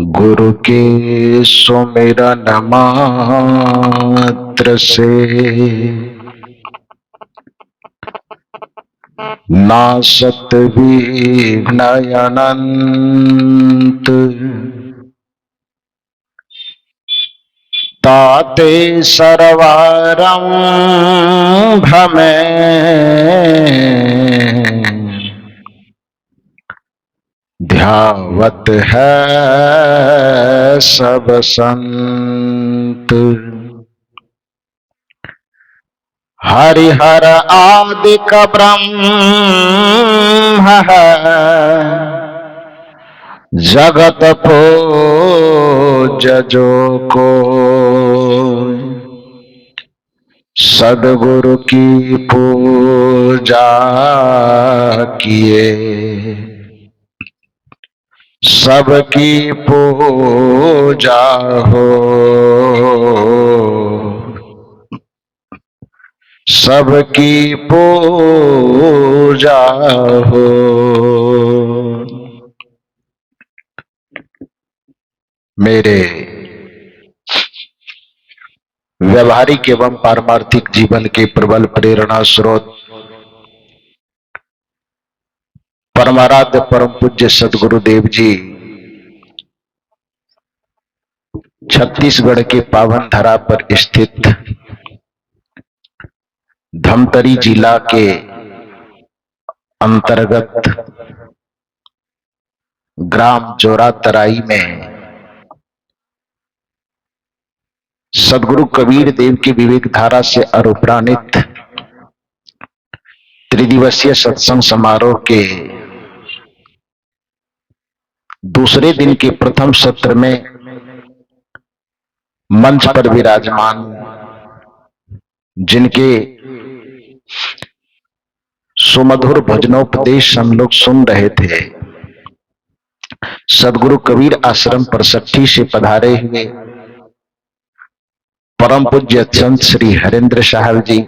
गुरु के सुमिरन मात्र से नासत विघ्न अनंत। ताते सर्वारंभ में ध्यावत है सब संत। हरिहर आदि का ब्रह्म है, जगत पूज्य जो को सद्गुरु की पूजा किए, सबकी पूजा हो, सबकी पूजा हो। मेरे व्यवहारिक एवं पारमार्थिक जीवन के प्रबल प्रेरणा स्रोत परमाराध्य परम पूज्य सद्गुरुदेव जी छत्तीसगढ़ के पावन धरा पर स्थित धमतरी जिला के अंतर्गत ग्राम जोरा तराई में सद्गुरु कबीर देव की विवेक धारा से अनुप्राणित त्रिदिवसीय सत्संग समारोह के दूसरे दिन के प्रथम सत्र में मंच पर विराजमान जिनके सुमधुर भजनोपदेश हम लोग सुन रहे थे, सद्गुरु कबीर आश्रम परसठी से पधारे हुए परम पूज्य संत श्री हरेंद्र साहब जी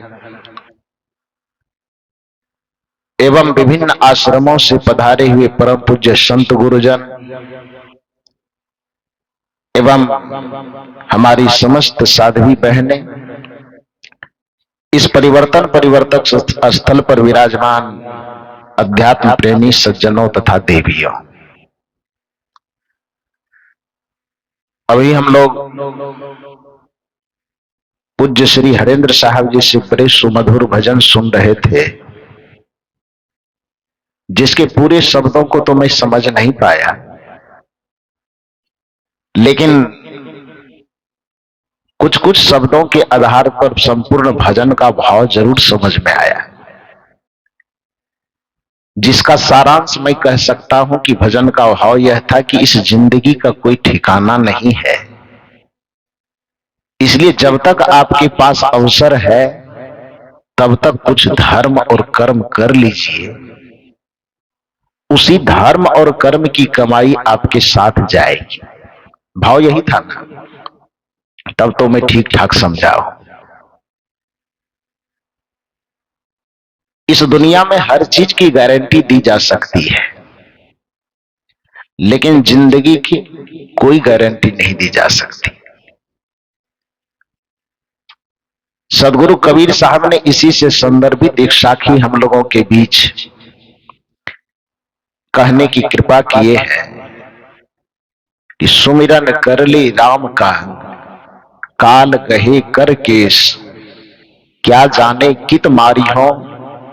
एवं विभिन्न आश्रमों से पधारे हुए परम पूज्य संत गुरुजन एवं हमारी समस्त साध्वी बहनें, इस परिवर्तक स्थल पर विराजमान अध्यात्म प्रेमी सज्जनों तथा देवियों, अभी हम लोग पूज्य श्री हरेंद्र साहब जी से बड़े सुमधुर भजन सुन रहे थे, जिसके पूरे शब्दों को तो मैं समझ नहीं पाया, लेकिन कुछ कुछ शब्दों के आधार पर संपूर्ण भजन का भाव जरूर समझ में आया, जिसका सारांश मैं कह सकता हूं कि भजन का भाव यह था कि इस जिंदगी का कोई ठिकाना नहीं है, इसलिए जब तक आपके पास अवसर है तब तक कुछ धर्म और कर्म कर लीजिए, उसी धर्म और कर्म की कमाई आपके साथ जाएगी। भाव यही था ना? तब तो मैं ठीक ठाक समझाऊं। इस दुनिया में हर चीज की गारंटी दी जा सकती है, लेकिन जिंदगी की कोई गारंटी नहीं दी जा सकती। सद्गुरु कबीर साहब ने इसी से संदर्भित एक साखी हम लोगों के बीच कहने की कृपा किए है कि सुमिरन कर ले राम का, काल गहे कर केस, क्या जाने कित मारी हो,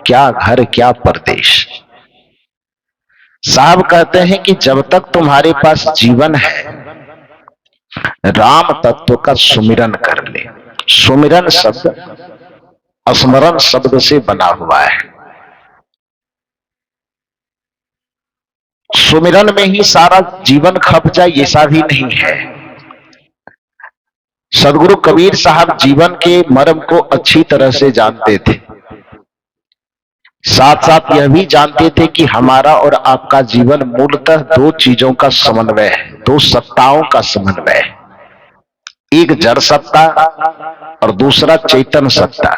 क्या घर क्या परदेश। साहब कहते हैं कि जब तक तुम्हारे पास जीवन है, राम तत्व का सुमिरन कर ले। सुमिरन शब्द स्मरण शब्द से बना हुआ है। सुमिरन में ही सारा जीवन खप जाए ऐसा भी नहीं है। सद्गुरु कबीर साहब जीवन के मर्म को अच्छी तरह से जानते थे, साथ साथ यह भी जानते थे कि हमारा और आपका जीवन मूलतः दो चीजों का समन्वय है, दो सत्ताओं का समन्वय है, एक जड़ सत्ता और दूसरा चेतन सत्ता।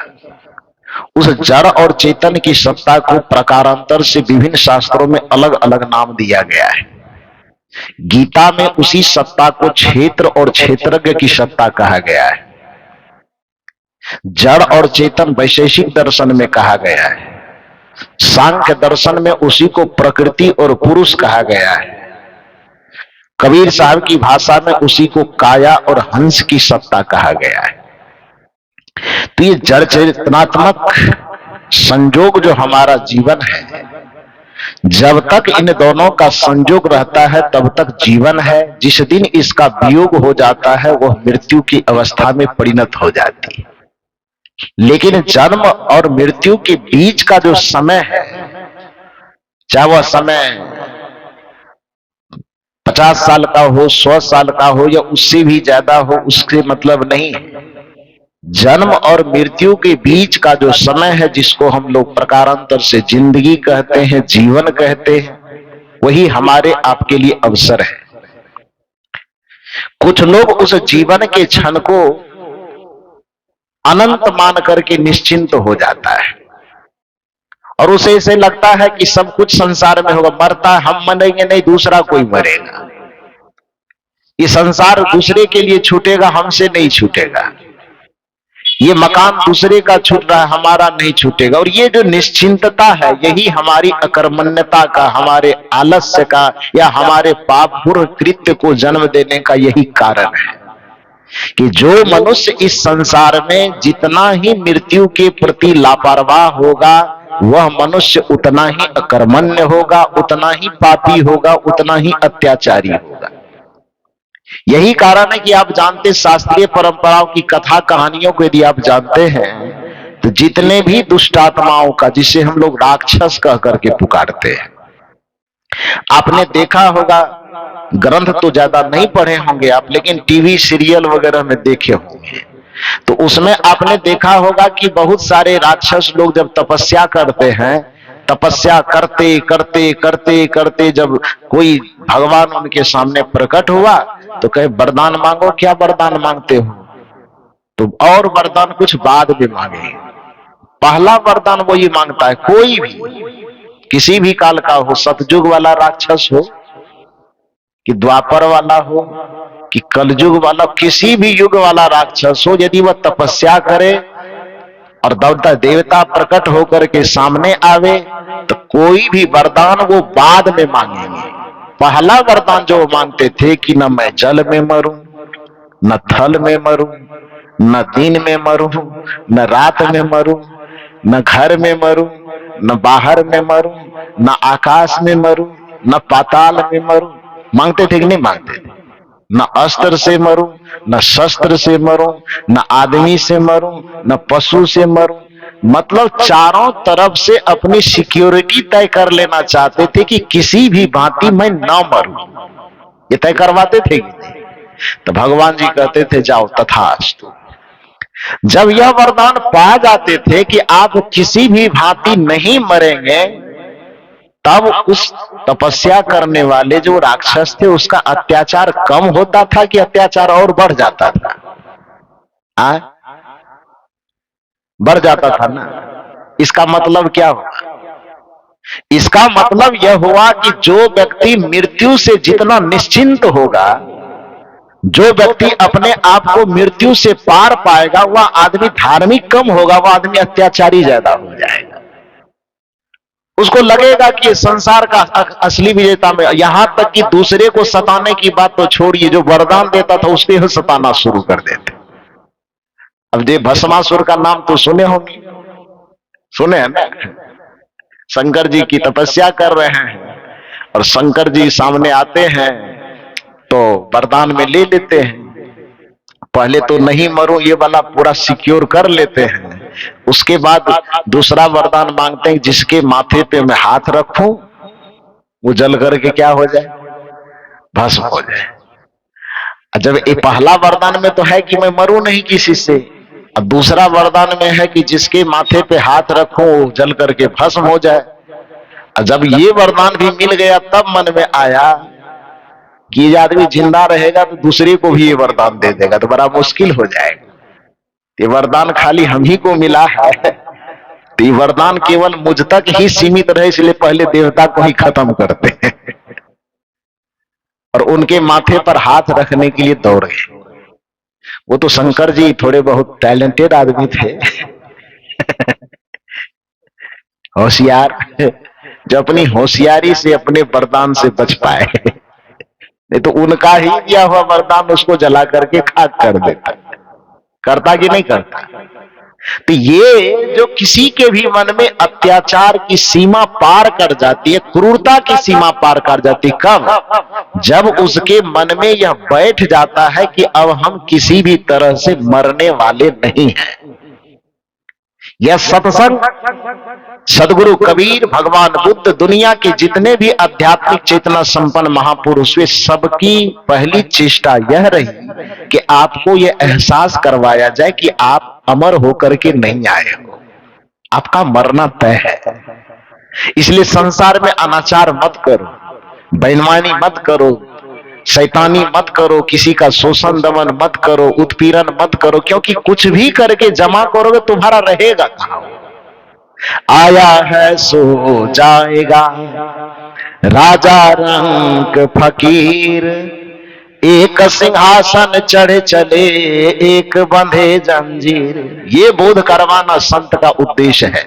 उस जड़ और चेतन की सत्ता को प्रकारांतर से विभिन्न शास्त्रों में अलग अलग नाम दिया गया है। गीता में उसी सत्ता को क्षेत्र और क्षेत्रज्ञ की सत्ता कहा गया है। जड़ और चेतन वैशेषिक दर्शन में कहा गया है। सांख्य दर्शन में उसी को प्रकृति और पुरुष कहा गया है। कबीर साहब की भाषा में उसी को काया और हंस की सत्ता कहा गया है। तो ये जड़ चेतनात्मक संयोग जो हमारा जीवन है, जब तक इन दोनों का संयोग रहता है तब तक जीवन है। जिस दिन इसका वियोग हो जाता है वह मृत्यु की अवस्था में परिणत हो जाती है। लेकिन जन्म और मृत्यु के बीच का जो समय है, चाहे वह समय 50 साल का हो, 100 साल का हो या उससे भी ज्यादा हो, उससे मतलब नहीं है। जन्म और मृत्यु के बीच का जो समय है, जिसको हम लोग प्रकारांतर से जिंदगी कहते हैं, जीवन कहते हैं, वही हमारे आपके लिए अवसर है। कुछ लोग उस जीवन के क्षण को अनंत मान करके निश्चिंत हो जाता है और उसे ऐसे लगता है कि सब कुछ संसार में होगा, मरता है, हम मरेंगे नहीं, दूसरा कोई मरेगा। ये संसार दूसरे के लिए छूटेगा, हमसे नहीं छूटेगा। ये मकान दूसरे का छूट रहा है, हमारा नहीं छूटेगा। और ये जो निश्चिंतता है, यही हमारी अकर्मण्यता का, हमारे आलस्य का या हमारे पापपूर्ण कृत्य को जन्म देने का यही कारण है कि जो मनुष्य इस संसार में जितना ही मृत्यु के प्रति लापरवाह होगा, वह मनुष्य उतना ही अकर्मण्य होगा, उतना ही पापी होगा, उतना ही अत्याचारी होगा। यही कारण है कि आप जानते, शास्त्रीय परंपराओं की कथा कहानियों को यदि आप जानते हैं तो जितने भी दुष्ट आत्माओं का, जिसे हम लोग राक्षस कह करके पुकारते हैं, आपने देखा होगा, ग्रंथ तो ज्यादा नहीं पढ़े होंगे आप, लेकिन टीवी सीरियल वगैरह में देखे होंगे, तो उसमें आपने देखा होगा कि बहुत सारे राक्षस लोग जब तपस्या करते हैं, तपस्या करते करते करते करते जब कोई भगवान उनके सामने प्रकट हुआ तो कहे वरदान मांगो। क्या वरदान मांगते हो? तो और वरदान कुछ बाद में मांगे। पहला वरदान वो ये मांगता है, कोई भी किसी भी काल का हो, सतयुग वाला राक्षस हो कि द्वापर वाला हो कि कलयुग वाला, किसी भी युग वाला राक्षस हो, यदि वह तपस्या करे और देवता प्रकट होकर के सामने आवे तो कोई भी वरदान वो बाद में मांगेंगे। पहला वरदान जो मांगते थे कि न मैं जल में मरूं, न थल में मरूं, न दिन में मरूं, न रात में मरूं, न घर में मरूं, न बाहर में मरूं, न आकाश में मरूं, न पाताल में मरूं। मांगते थे कि नहीं मांगते थे? न अस्त्र से मरूं, न शस्त्र से मरूं, न आदमी से मरूं, न पशु से मरूं। मतलब चारों तरफ से अपनी सिक्योरिटी तय कर लेना चाहते थे कि किसी भी भांति मैं न मरूं। ये तय करवाते थे कि नहीं? तो भगवान जी कहते थे जाओ तथास्तु। जब यह वरदान पा जाते थे कि आप किसी भी भांति नहीं मरेंगे, तब उस तपस्या करने वाले जो राक्षस थे उसका अत्याचार कम होता था कि अत्याचार और बढ़ जाता था? बढ़ जाता था ना। इसका मतलब क्या हुआ? इसका मतलब यह हुआ कि जो व्यक्ति मृत्यु से जितना निश्चिंत होगा, जो व्यक्ति अपने आप को मृत्यु से पार पाएगा, वह आदमी धार्मिक कम होगा, वह आदमी अत्याचारी ज्यादा हो जाएगा। उसको लगेगा कि संसार का असली विजेता में, यहां तक कि दूसरे को सताने की बात तो छोड़िए, जो वरदान देता था उसके ही सताना शुरू कर देते। अब ये भस्मासुर का नाम तो सुने होंगे, सुने हैं ना? शंकर जी की तपस्या कर रहे हैं और शंकर जी सामने आते हैं तो वरदान में ले लेते हैं। पहले तो नहीं मरूं ये वाला पूरा सिक्योर कर लेते हैं, उसके बाद दूसरा वरदान मांगते हैं जिसके माथे पे मैं हाथ रखूं वो जल करके क्या हो जाए? भस्म हो जाए। जब ये पहला वरदान में तो है कि मैं मरूं नहीं किसी से, अब दूसरा वरदान में है कि जिसके माथे पे हाथ रखूं वो जल करके भस्म हो जाए। जब ये वरदान भी मिल गया तब मन में आया कि ये आदमी जिंदा रहेगा तो दूसरे को भी ये वरदान दे देगा तो बड़ा मुश्किल हो जाएगा। ये वरदान खाली हम ही को मिला है, तो ये वरदान केवल मुझ तक ही सीमित रहे, इसलिए पहले देवता को ही खत्म करते हैं। और उनके माथे पर हाथ रखने के लिए दौड़े। वो तो शंकर जी थोड़े बहुत टैलेंटेड आदमी थे, होशियार, जो अपनी होशियारी से अपने वरदान से बच पाए। नहीं तो उनका ही दिया हुआ वरदान उसको जला करके खाक कर देता। करता कि नहीं करता? तो ये जो किसी के भी मन में अत्याचार की सीमा पार कर जाती है, क्रूरता की सीमा पार कर जाती, कब? जब उसके मन में यह बैठ जाता है कि अब हम किसी भी तरह से मरने वाले नहीं हैं। यह सत्संग सदगुरु कबीर, भगवान बुद्ध, दुनिया के जितने भी आध्यात्मिक चेतना संपन्न महापुरुष वे सबकी पहली चेष्टा यह रही कि आपको यह एहसास करवाया जाए कि आप अमर होकर के नहीं आए हो, आपका मरना तय है। इसलिए संसार में अनाचार मत करो, बेईमानी मत करो, शैतानी मत करो, किसी का शोषण दमन मत करो, उत्पीड़न मत करो, क्योंकि कुछ भी करके जमा करोगे तुम्हारा रहेगा कहां? आया है सो जाएगा, राजा रंक फकीर, एक सिंहासन चढ़े चले, एक बंधे जंजीर। ये बोध करवाना संत का उद्देश्य है।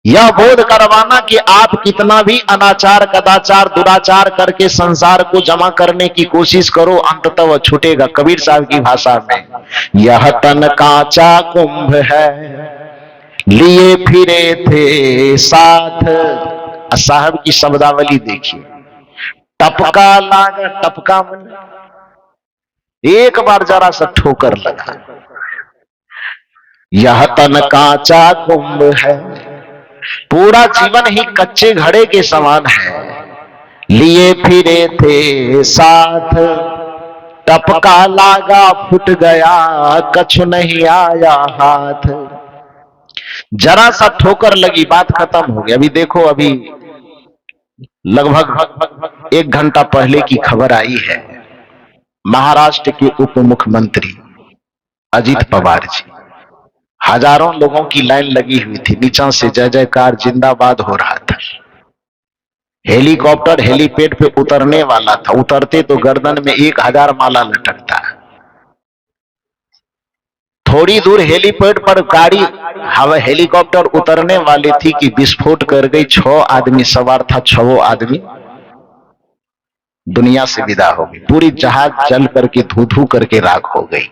यह बोध करवाना कि आप कितना भी अनाचार, कदाचार, दुराचार करके संसार को जमा करने की कोशिश करो, अंततः वह छूटेगा। कबीर साहब की भाषा में, यह तन कांचा कुंभ है, लिए फिरे थे साथ। साहब की शब्दावली देखिए, टपका लागा, टपका मन एक बार जरा सा ठोकर लगा। यह तन कांचा कुंभ है, पूरा जीवन ही कच्चे घड़े के समान है, लिए फिरे थे साथ, टपका लागा फुट गया, कछु नहीं आया हाथ। जरा सा ठोकर लगी, बात खत्म हो गई। अभी देखो, अभी लगभग 1 घंटा पहले की खबर आई है, महाराष्ट्र के उप मुख्यमंत्री अजित पवार जी, हजारों लोगों की लाइन लगी हुई थी, नीचा से जय जयकार जिंदाबाद हो रहा था। हेलीकॉप्टर हेलीपैड पे उतरने वाला था, उतरते तो गर्दन में 1000 माला लटकता। थोड़ी दूर हेलीपैड पर गाड़ी हवा हेलीकॉप्टर उतरने वाली थी कि विस्फोट कर गई। 6 आदमी सवार था, 6 आदमी दुनिया से विदा हो गई। पूरी जहाज जल करके धू धू करके राख हो गई।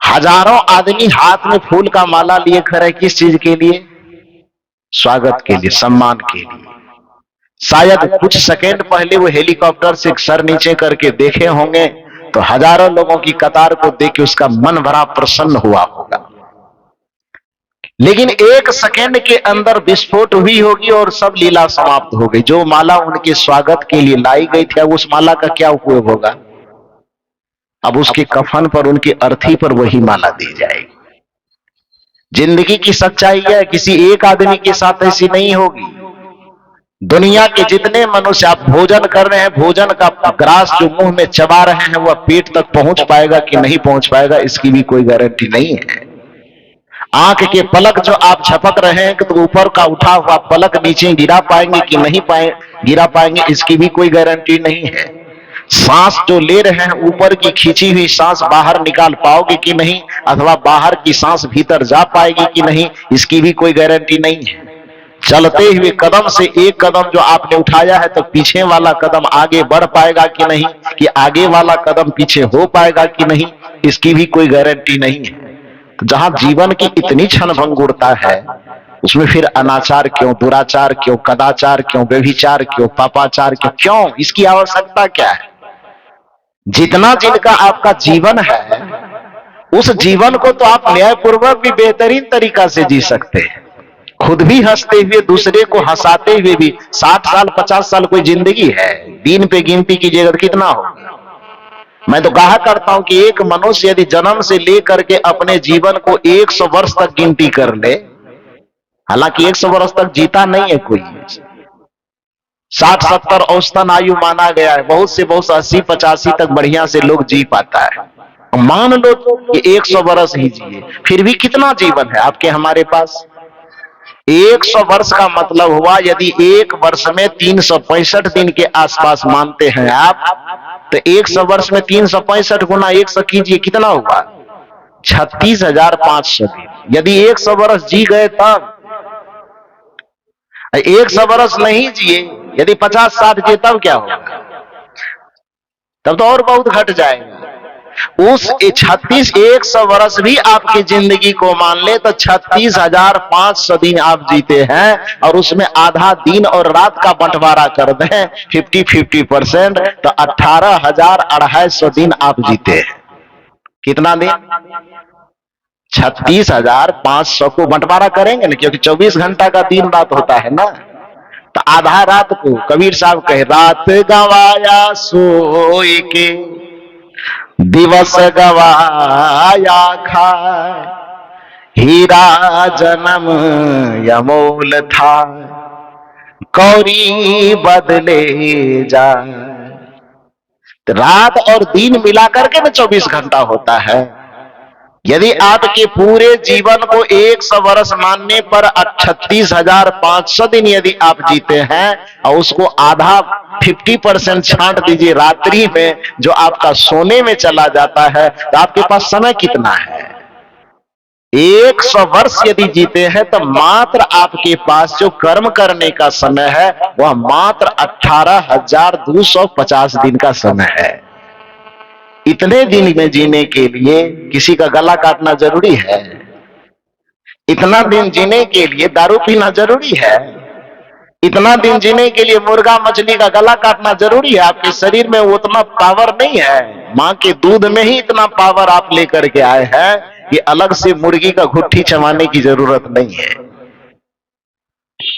हजारों आदमी हाथ में फूल का माला लिए खड़े, किस चीज के लिए? स्वागत के लिए, सम्मान के लिए। शायद कुछ सेकंड पहले वो हेलीकॉप्टर से सर नीचे करके देखे होंगे तो हजारों लोगों की कतार को देख के उसका मन बड़ा प्रसन्न हुआ होगा। लेकिन 1 सेकंड के अंदर विस्फोट हुई होगी और सब लीला समाप्त हो गई। जो माला उनके स्वागत के लिए लाई गई थी, उस माला का क्या उपयोग होगा? अब उसके कफन पर, उनकी अर्थी पर वही माला दी जाएगी। जिंदगी की सच्चाई है, किसी एक आदमी के साथ ऐसी नहीं होगी। दुनिया के जितने मनुष्य आप भोजन कर रहे हैं, भोजन का ग्रास जो मुंह में चबा रहे हैं, वह पेट तक पहुंच पाएगा कि नहीं पहुंच पाएगा, इसकी भी कोई गारंटी नहीं है। आंख के पलक जो आप झपक रहे हैं तो ऊपर का उठा हुआ पलक नीचे गिरा पाएंगे कि नहीं गिरा पाएंगे, इसकी भी कोई गारंटी नहीं है। सांस जो ले रहे हैं, ऊपर की खींची हुई सांस बाहर निकाल पाओगे कि नहीं, अथवा बाहर की सांस भीतर जा पाएगी कि नहीं, इसकी भी कोई गारंटी नहीं है। चलते हुए कदम से एक कदम जो आपने उठाया है तो पीछे वाला कदम आगे बढ़ पाएगा कि नहीं, कि आगे वाला कदम पीछे हो पाएगा कि नहीं, इसकी भी कोई गारंटी नहीं है। तो जहां जीवन की इतनी क्षणभंगुरता है, उसमें फिर अनाचार क्यों, दुराचार क्यों, कदाचार क्यों, व्यभिचार क्यों, पापाचार क्यों? इसकी आवश्यकता क्या है? जितना जिनका आपका जीवन है, उस जीवन को तो आप न्यायपूर्वक भी बेहतरीन तरीका से जी सकते हैं, खुद भी हंसते हुए, दूसरे को हंसाते हुए भी। 60 साल 50 साल कोई जिंदगी है? दिन पे गिनती कीजिएगा तो कितना हो। मैं तो कहा करता हूं कि एक मनुष्य यदि जन्म से लेकर के अपने जीवन को 100 वर्ष तक गिनती कर ले, हालांकि 100 वर्ष तक जीता नहीं है कोई, 60-70 औसतन आयु माना गया है। बहुत से बहुत 80-85 तक बढ़िया से लोग जी पाता है। मान लो कि 100 वर्ष ही जिए, फिर भी कितना जीवन है आपके हमारे पास? 100 वर्ष का मतलब हुआ यदि एक वर्ष में 365 दिन के आसपास मानते हैं आप, तो 100 वर्ष में 365 गुना 100 कीजिए, कितना हुआ? 36,500 दिन। यदि 100 वर्ष जी गए तब, 100 वर्ष नहीं जिए, यदि 50-60 जिए तब क्या होगा? तब तो और बहुत घट जाएगा। उस 100 वर्ष भी आपकी जिंदगी को मान ले तो 36,500 दिन आप जीते हैं, और उसमें आधा दिन और रात का बंटवारा कर दें 50-50%, तो 18,250 दिन आप जीते हैं। कितना दिन? 36,500 को बंटवारा करेंगे ना, क्योंकि 24 घंटा का दिन रात होता है ना, तो आधा रात को कबीर साहब कहे, रात गवाया सोए के दिवस गवाया खाए, हीरा जन्म यमोल था, कौड़ी बदले जाए। रात और दिन मिलाकर के ना 24 घंटा होता है। यदि आपके पूरे जीवन को 100 वर्ष मानने पर 36,500 दिन यदि आप जीते हैं, और उसको आधा 50% छांट दीजिए रात्रि में, जो आपका सोने में चला जाता है, तो आपके पास समय कितना है? 100 वर्ष यदि जीते हैं तो मात्र आपके पास जो कर्म करने का समय है वह मात्र 18,250 दिन का समय है। इतने दिन में जीने के लिए किसी का गला काटना जरूरी है? इतना दिन जीने के लिए दारू पीना जरूरी है? इतना दिन जीने के लिए मुर्गा मछली का गला काटना जरूरी है? आपके शरीर में उतना पावर नहीं है। मां के दूध में ही इतना पावर आप लेकर के आए हैं कि अलग से मुर्गी का घुट्टी चबाने की जरूरत नहीं है।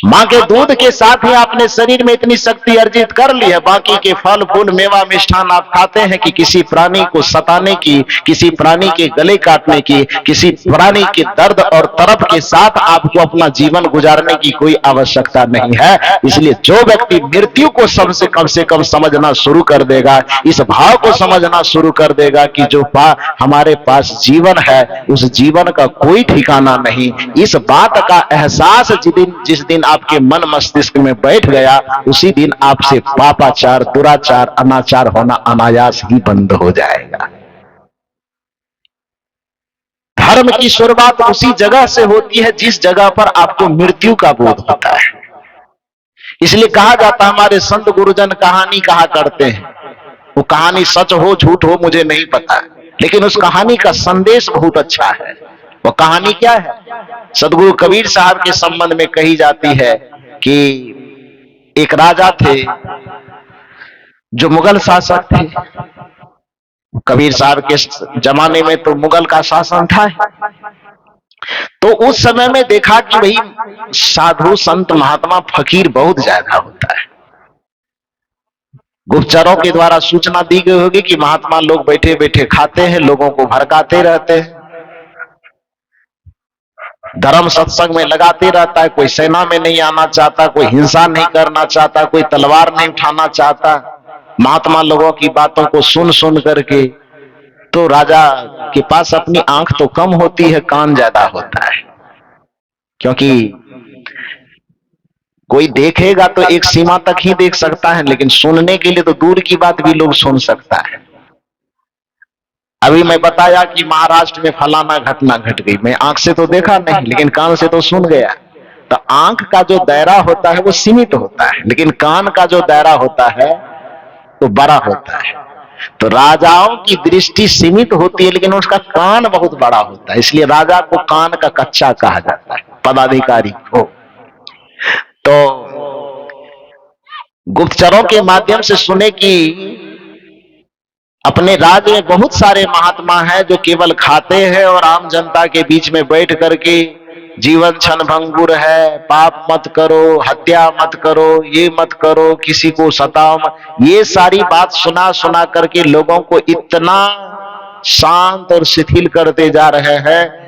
मां के दूध के साथ ही आपने शरीर में इतनी शक्ति अर्जित कर ली है। बाकी के फल फूल मेवा मिष्ठान आप खाते हैं कि किसी प्राणी को सताने की, किसी प्राणी के गले काटने की, किसी प्राणी के दर्द और तरफ के साथ आपको अपना जीवन गुजारने की कोई आवश्यकता नहीं है। इसलिए जो व्यक्ति मृत्यु को सबसे कम से कम समझना शुरू कर देगा, इस भाव को समझना शुरू कर देगा कि जो हमारे पास जीवन है उस जीवन का कोई ठिकाना नहीं, इस बात का एहसास जिस दिन आपके मन मस्तिष्क में बैठ गया, उसी दिन आपसे पापाचार, दुराचार, अनाचार होना अनायास ही बंद हो जाएगा। धर्म की शुरुआत उसी जगह से होती है जिस जगह पर आपको मृत्यु का बोध होता है। इसलिए कहा जाता है, हमारे संत गुरुजन कहानी कहा करते हैं। वो कहानी सच हो झूठ हो मुझे नहीं पता, लेकिन उस कहानी का संदेश बहुत अच्छा है। वो कहानी क्या है? सदगुरु कबीर साहब के संबंध में कही जाती है कि एक राजा थे जो मुगल शासक थे। कबीर साहब के जमाने में तो मुगल का शासन था। तो उस समय में देखा कि भाई साधु संत महात्मा फकीर बहुत ज्यादा होता है। गुप्तचरों के द्वारा सूचना दी गई होगी कि महात्मा लोग बैठे बैठे खाते हैं, लोगों को भड़काते रहते हैं, धर्म सत्संग में लगाते रहता है। कोई सेना में नहीं आना चाहता, कोई हिंसा नहीं करना चाहता, कोई तलवार नहीं उठाना चाहता। महात्मा लोगों की बातों को सुन सुन करके तो राजा के पास अपनी आंख तो कम होती है, कान ज्यादा होता है। क्योंकि कोई देखेगा तो एक सीमा तक ही देख सकता है, लेकिन सुनने के लिए तो दूर की बात भी लोग सुन सकता है। अभी मैं बताया कि महाराष्ट्र में फलाना घटना घट गई, मैं आंख से तो देखा नहीं लेकिन कान से तो सुन गया। तो आंख का जो दायरा होता है वो सीमित होता है, लेकिन कान का जो दायरा होता है वो बड़ा होता है। तो राजाओं की दृष्टि सीमित होती है लेकिन उसका कान बहुत बड़ा होता है, इसलिए राजा को कान का कच्चा कहा जाता है, पदाधिकारी को। तो गुप्तचरों के माध्यम से सुने कि अपने राज्य में बहुत सारे महात्मा हैं जो केवल खाते हैं और आम जनता के बीच में बैठ करके जीवन क्षण भंगुर है, पाप मत करो, हत्या मत करो, ये मत करो, किसी को सताओ मत, ये सारी बात सुना सुना करके लोगों को इतना शांत और शिथिल करते जा रहे हैं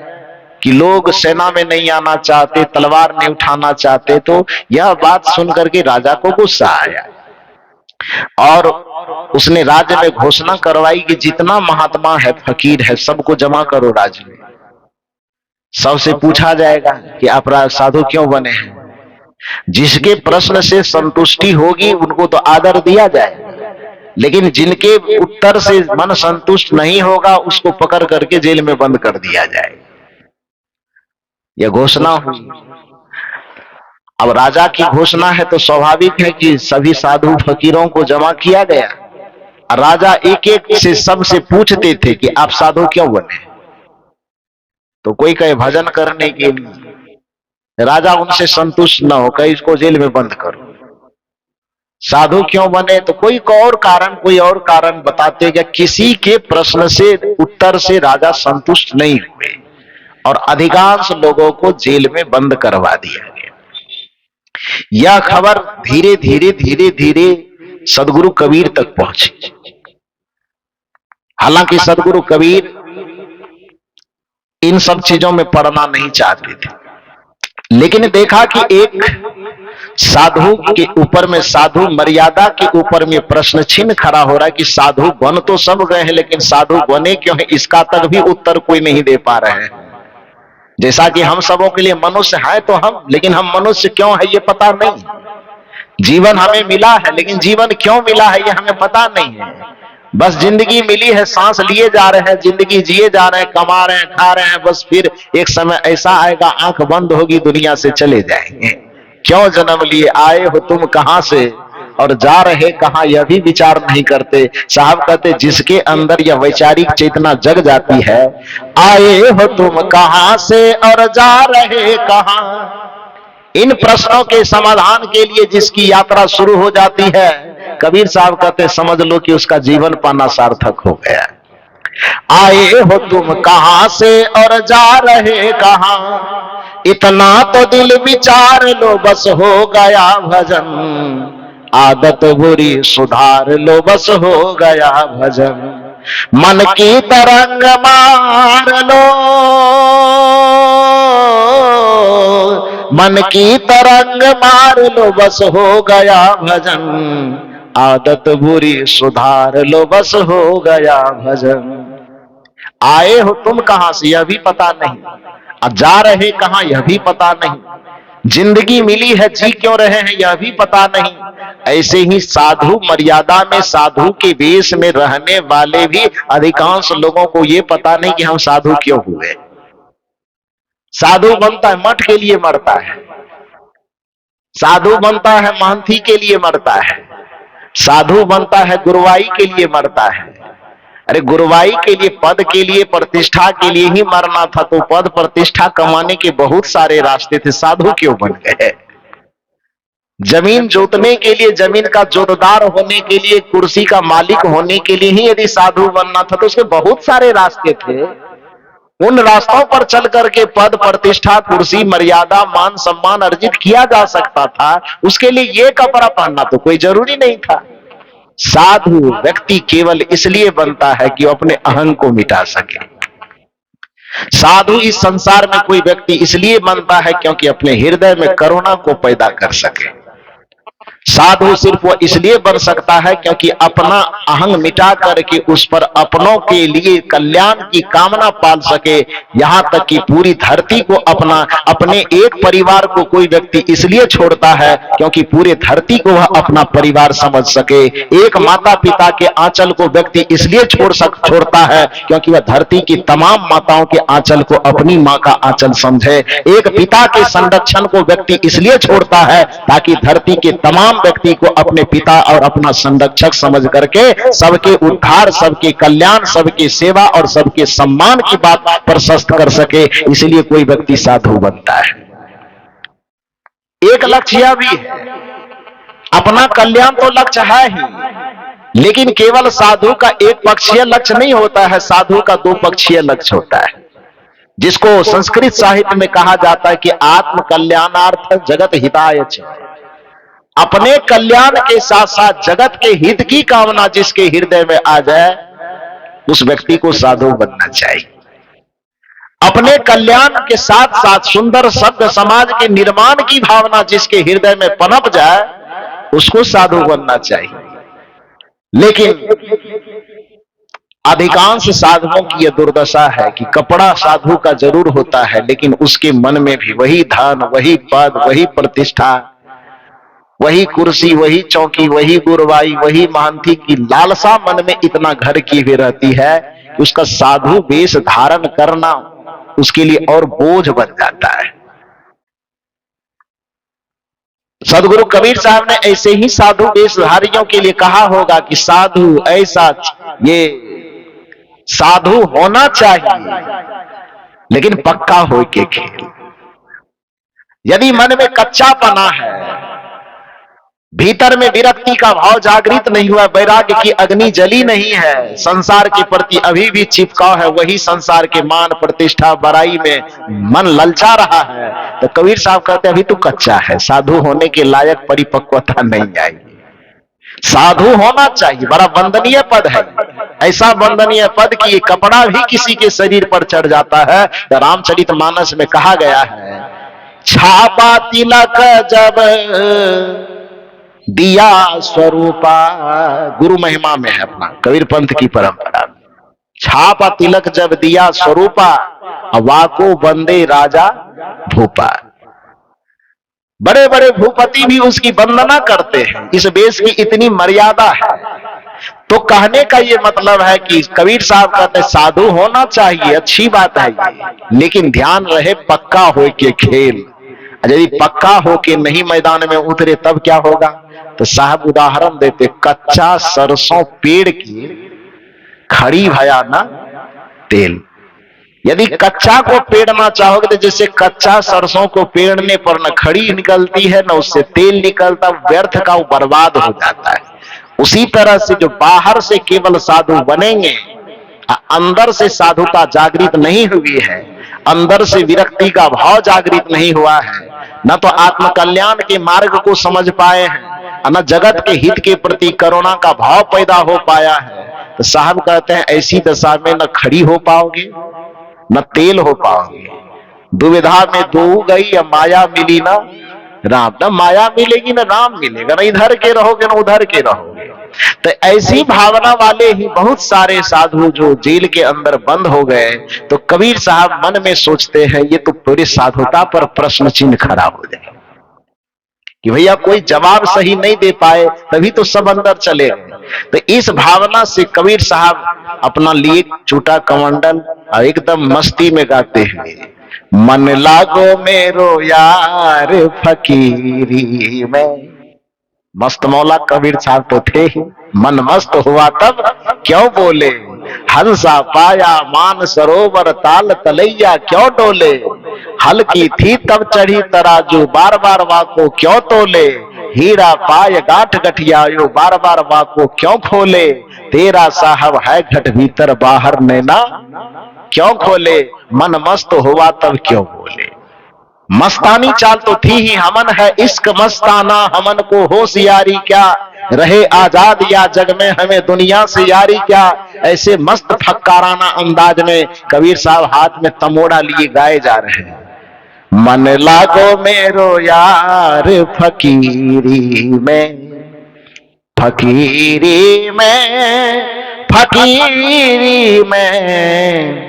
कि लोग सेना में नहीं आना चाहते, तलवार नहीं उठाना चाहते। तो यह बात सुन करके राजा को गुस्सा आया और उसने राज्य में घोषणा करवाई कि जितना महात्मा है, फकीर है, सबको जमा करो राज्य में। सबसे पूछा जाएगा कि आप साधु क्यों बने हैं। जिसके प्रश्न से संतुष्टि होगी उनको तो आदर दिया जाए, लेकिन जिनके उत्तर से मन संतुष्ट नहीं होगा उसको पकड़ करके जेल में बंद कर दिया जाए। यह घोषणा हुई। अब राजा की घोषणा है तो स्वाभाविक है कि सभी साधु फकीरों को जमा किया गया। राजा एक एक से सबसे पूछते थे कि आप साधु क्यों बने। तो कोई कहे भजन करने के लिए। राजा उनसे संतुष्ट न हो, कहे इसको जेल में बंद करो। साधु क्यों बने तो कोई और कारण बताते गए। किसी के प्रश्न से उत्तर से राजा संतुष्ट नहीं हुए और अधिकांश लोगों को जेल में बंद करवा दिया गया। यह खबर धीरे धीरे सदगुरु कबीर तक पहुंची। हालांकि सदगुरु कबीर इन सब चीजों में पड़ना नहीं चाहते थे, लेकिन देखा कि एक साधु के ऊपर में, साधु मर्यादा के ऊपर में प्रश्न चिन्ह खड़ा हो रहा है कि साधु बन तो सब गए हैं, लेकिन साधु बने क्यों है इसका तक भी उत्तर कोई नहीं दे पा रहे हैं। जैसा कि हम सबों के लिए मनुष्य है तो हम, लेकिन हम मनुष्य क्यों है ये पता नहीं। जीवन हमें मिला है, लेकिन जीवन क्यों मिला है ये हमें पता नहीं है। बस जिंदगी मिली है, सांस लिए जा रहे हैं, जिंदगी जिए जा रहे हैं, कमा रहे हैं, खा रहे हैं, बस फिर एक समय ऐसा आएगा आंख बंद होगी, दुनिया से चले जाएंगे। क्यों जन्म लिए, आए हो तुम कहां से और जा रहे कहां, यह भी विचार नहीं करते। साहब कहते जिसके अंदर यह वैचारिक चेतना जग जाती है, आए हो तुम कहां से और जा रहे कहां, इन प्रश्नों के समाधान के लिए जिसकी यात्रा शुरू हो जाती है, कबीर साहब कहते समझ लो कि उसका जीवन पाना सार्थक हो गया। आए हो तुम कहां से और जा रहे कहां, इतना तो दिल विचार लो बस हो गया भजन, आदत बुरी सुधार लो बस हो गया भजन, मन की तरंग मार लो, मन की तरंग मार लो बस हो गया भजन, आदत बुरी सुधार लो बस हो गया भजन। आए हो तुम कहां से यह भी पता नहीं, अब जा रहे कहां यह भी पता नहीं, जिंदगी मिली है जी क्यों रहे हैं यह भी पता नहीं। ऐसे ही साधु मर्यादा में, साधु के वेश में रहने वाले भी अधिकांश लोगों को यह पता नहीं कि हम साधु क्यों हुए। साधु बनता है मठ के लिए मरता है, साधु बनता है महंती के लिए मरता है, साधु बनता है गुरुवाई के लिए मरता है। अरे गुरुवाई के लिए, पद के लिए, प्रतिष्ठा के लिए ही मरना था तो पद प्रतिष्ठा कमाने के बहुत सारे रास्ते थे, साधु क्यों बन गए। जमीन जोतने के लिए, जमीन का जोतदार होने के लिए, कुर्सी का मालिक होने के लिए ही यदि साधु बनना था तो उसके बहुत सारे रास्ते थे। उन रास्तों पर चल करके पद प्रतिष्ठा, कुर्सी, मर्यादा, मान सम्मान अर्जित किया जा सकता था। उसके लिए ये कपड़ा पहनना तो कोई जरूरी नहीं था। साधु व्यक्ति केवल इसलिए बनता है कि वो अपने अहंग को मिटा सके। साधु इस संसार में कोई व्यक्ति इसलिए बनता है क्योंकि अपने हृदय में करुणा को पैदा कर सके। साधु सिर्फ वो इसलिए बन सकता है क्योंकि अपना अहंग मिटा करके उस पर अपनों के लिए कल्याण की कामना पाल सके। यहां तक कि पूरी धरती को अपने एक परिवार को कोई व्यक्ति इसलिए छोड़ता है क्योंकि पूरे धरती को वह अपना परिवार समझ सके। एक माता पिता के आंचल को व्यक्ति इसलिए छोड़ता है क्योंकि वह धरती की तमाम माताओं के आंचल को अपनी मां का आंचल समझे। एक पिता के संरक्षण को व्यक्ति इसलिए छोड़ता है ताकि धरती के तमाम व्यक्ति को अपने पिता और अपना संरक्षक समझ करके सबके उद्धार, सबके कल्याण, सबके सेवा और सबके सम्मान की बात प्रशस्त कर सके। इसलिए कोई व्यक्ति साधु बनता है। एक लक्ष्य यह भी है, अपना कल्याण तो लक्ष्य है ही, लेकिन केवल साधु का एक पक्षीय लक्ष्य नहीं होता है, साधु का दो पक्षीय लक्ष्य होता है, जिसको संस्कृत साहित्य में कहा जाता है कि आत्म कल्याणार्थ जगत हिताय च। अपने कल्याण के साथ साथ जगत के हित की कामना जिसके हृदय में आ जाए उस व्यक्ति को साधु बनना चाहिए। अपने कल्याण के साथ साथ सुंदर सभ्य समाज के निर्माण की भावना जिसके हृदय में पनप जाए उसको साधु बनना चाहिए। लेकिन अधिकांश साधुओं की यह दुर्दशा है कि कपड़ा साधु का जरूर होता है, लेकिन उसके मन में भी वही धन, वही पद, वही प्रतिष्ठा, वही कुर्सी, वही चौकी, वही गुरवाई, वही महंती की लालसा मन में इतना घर की हुई रहती है कि उसका साधु वेश धारण करना उसके लिए और बोझ बन जाता है। सदगुरु कबीर साहब ने ऐसे ही साधु वेशधारियों के लिए कहा होगा कि साधु ऐसा, ये साधु होना चाहिए लेकिन पक्का हो के खेल। यदि मन में कच्चापना है, भीतर में विरक्ति का भाव जागृत नहीं हुआ, वैराग्य की अग्नि जली नहीं है, संसार के प्रति अभी भी चिपकाव है, वही संसार के मान प्रतिष्ठा बड़ाई में मन ललचा रहा है, तो कबीर साहब कहते हैं अभी तो कच्चा है, साधु होने के लायक परिपक्वता नहीं आई। साधु होना चाहिए, बड़ा वंदनीय पद है, ऐसा वंदनीय पद कि ये कपड़ा भी किसी के शरीर पर चढ़ जाता है। तो रामचरितमानस में कहा गया है, छापा तिलक जब दिया स्वरूपा, गुरु महिमा में है अपना कबीर पंथ की परंपरा। छापा तिलक जब दिया स्वरूपा, वाको बंदे राजा भूपा। बड़े बड़े भूपति भी उसकी वंदना करते हैं, इस वेश की इतनी मर्यादा है। तो कहने का ये मतलब है कि कबीर साहब कहते हैं साधु होना चाहिए, अच्छी बात है ये, लेकिन ध्यान रहे पक्का हो के खेल। यदि पक्का हो के नहीं मैदान में उतरे तब क्या होगा? तो साहब उदाहरण देते, कच्चा सरसों पेड़ की खड़ी भया ना तेल। यदि कच्चा को पेड़ना चाहोगे तो जैसे कच्चा सरसों को पेड़ने पर न खड़ी निकलती है न उससे तेल निकलता, व्यर्थ का वो बर्बाद हो जाता है। उसी तरह से जो बाहर से केवल साधु बनेंगे, अंदर से साधुता जागृत नहीं हुई है, अंदर से विरक्ति का भाव जागृत नहीं हुआ है, न तो आत्म कल्याण के मार्ग को समझ पाए हैं, न जगत के हित के प्रति करुणा का भाव पैदा हो पाया है, तो साहब कहते हैं ऐसी दशा में न खड़ी हो पाओगे न तेल हो पाओगे। दुविधा में दो गई, या माया मिली ना राम, न माया मिलेगी न राम मिलेगा, न इधर के रहोगे न उधर के रहोगे। तो ऐसी भावना वाले ही बहुत सारे साधु जो जेल के अंदर बंद हो गए, तो कबीर साहब मन में सोचते हैं ये तो पूरी साधुता पर प्रश्न चिन्ह खड़ा हो जाए कि भैया कोई जवाब सही नहीं दे पाए, तभी तो सब अंदर चले गए। तो इस भावना से कबीर साहब अपना लिए चूटा कमंडल और एकदम मस्ती में गाते हैं, मन लागो मेरो यार फकीरी में। मस्त मौला कबीर साहब तो थे ही, मन मस्त हुआ तब क्यों बोले, हंसा पाया मान सरोवर ताल तलैया क्यों डोले, हल्की थी तब चढ़ी तराजू बार बार वाको क्यों तोले, हीरा पाय गांठ गठियायो बार बार वाको क्यों खोले, तेरा साहब है घट भीतर बाहर नैना क्यों खोले, मन मस्त हुआ तब क्यों बोले। मस्तानी चाल तो थी ही, हमन है इश्क मस्ताना, हमन को होशियारी क्या, रहे आजाद या जग में हमें दुनिया से यारी क्या। ऐसे मस्त फक्काराना अंदाज में कबीर साहब हाथ में तमोड़ा लिए गाए जा रहे हैं, मन लागो मेरो यार फकीरी में, फकीरी में, फकीरी में,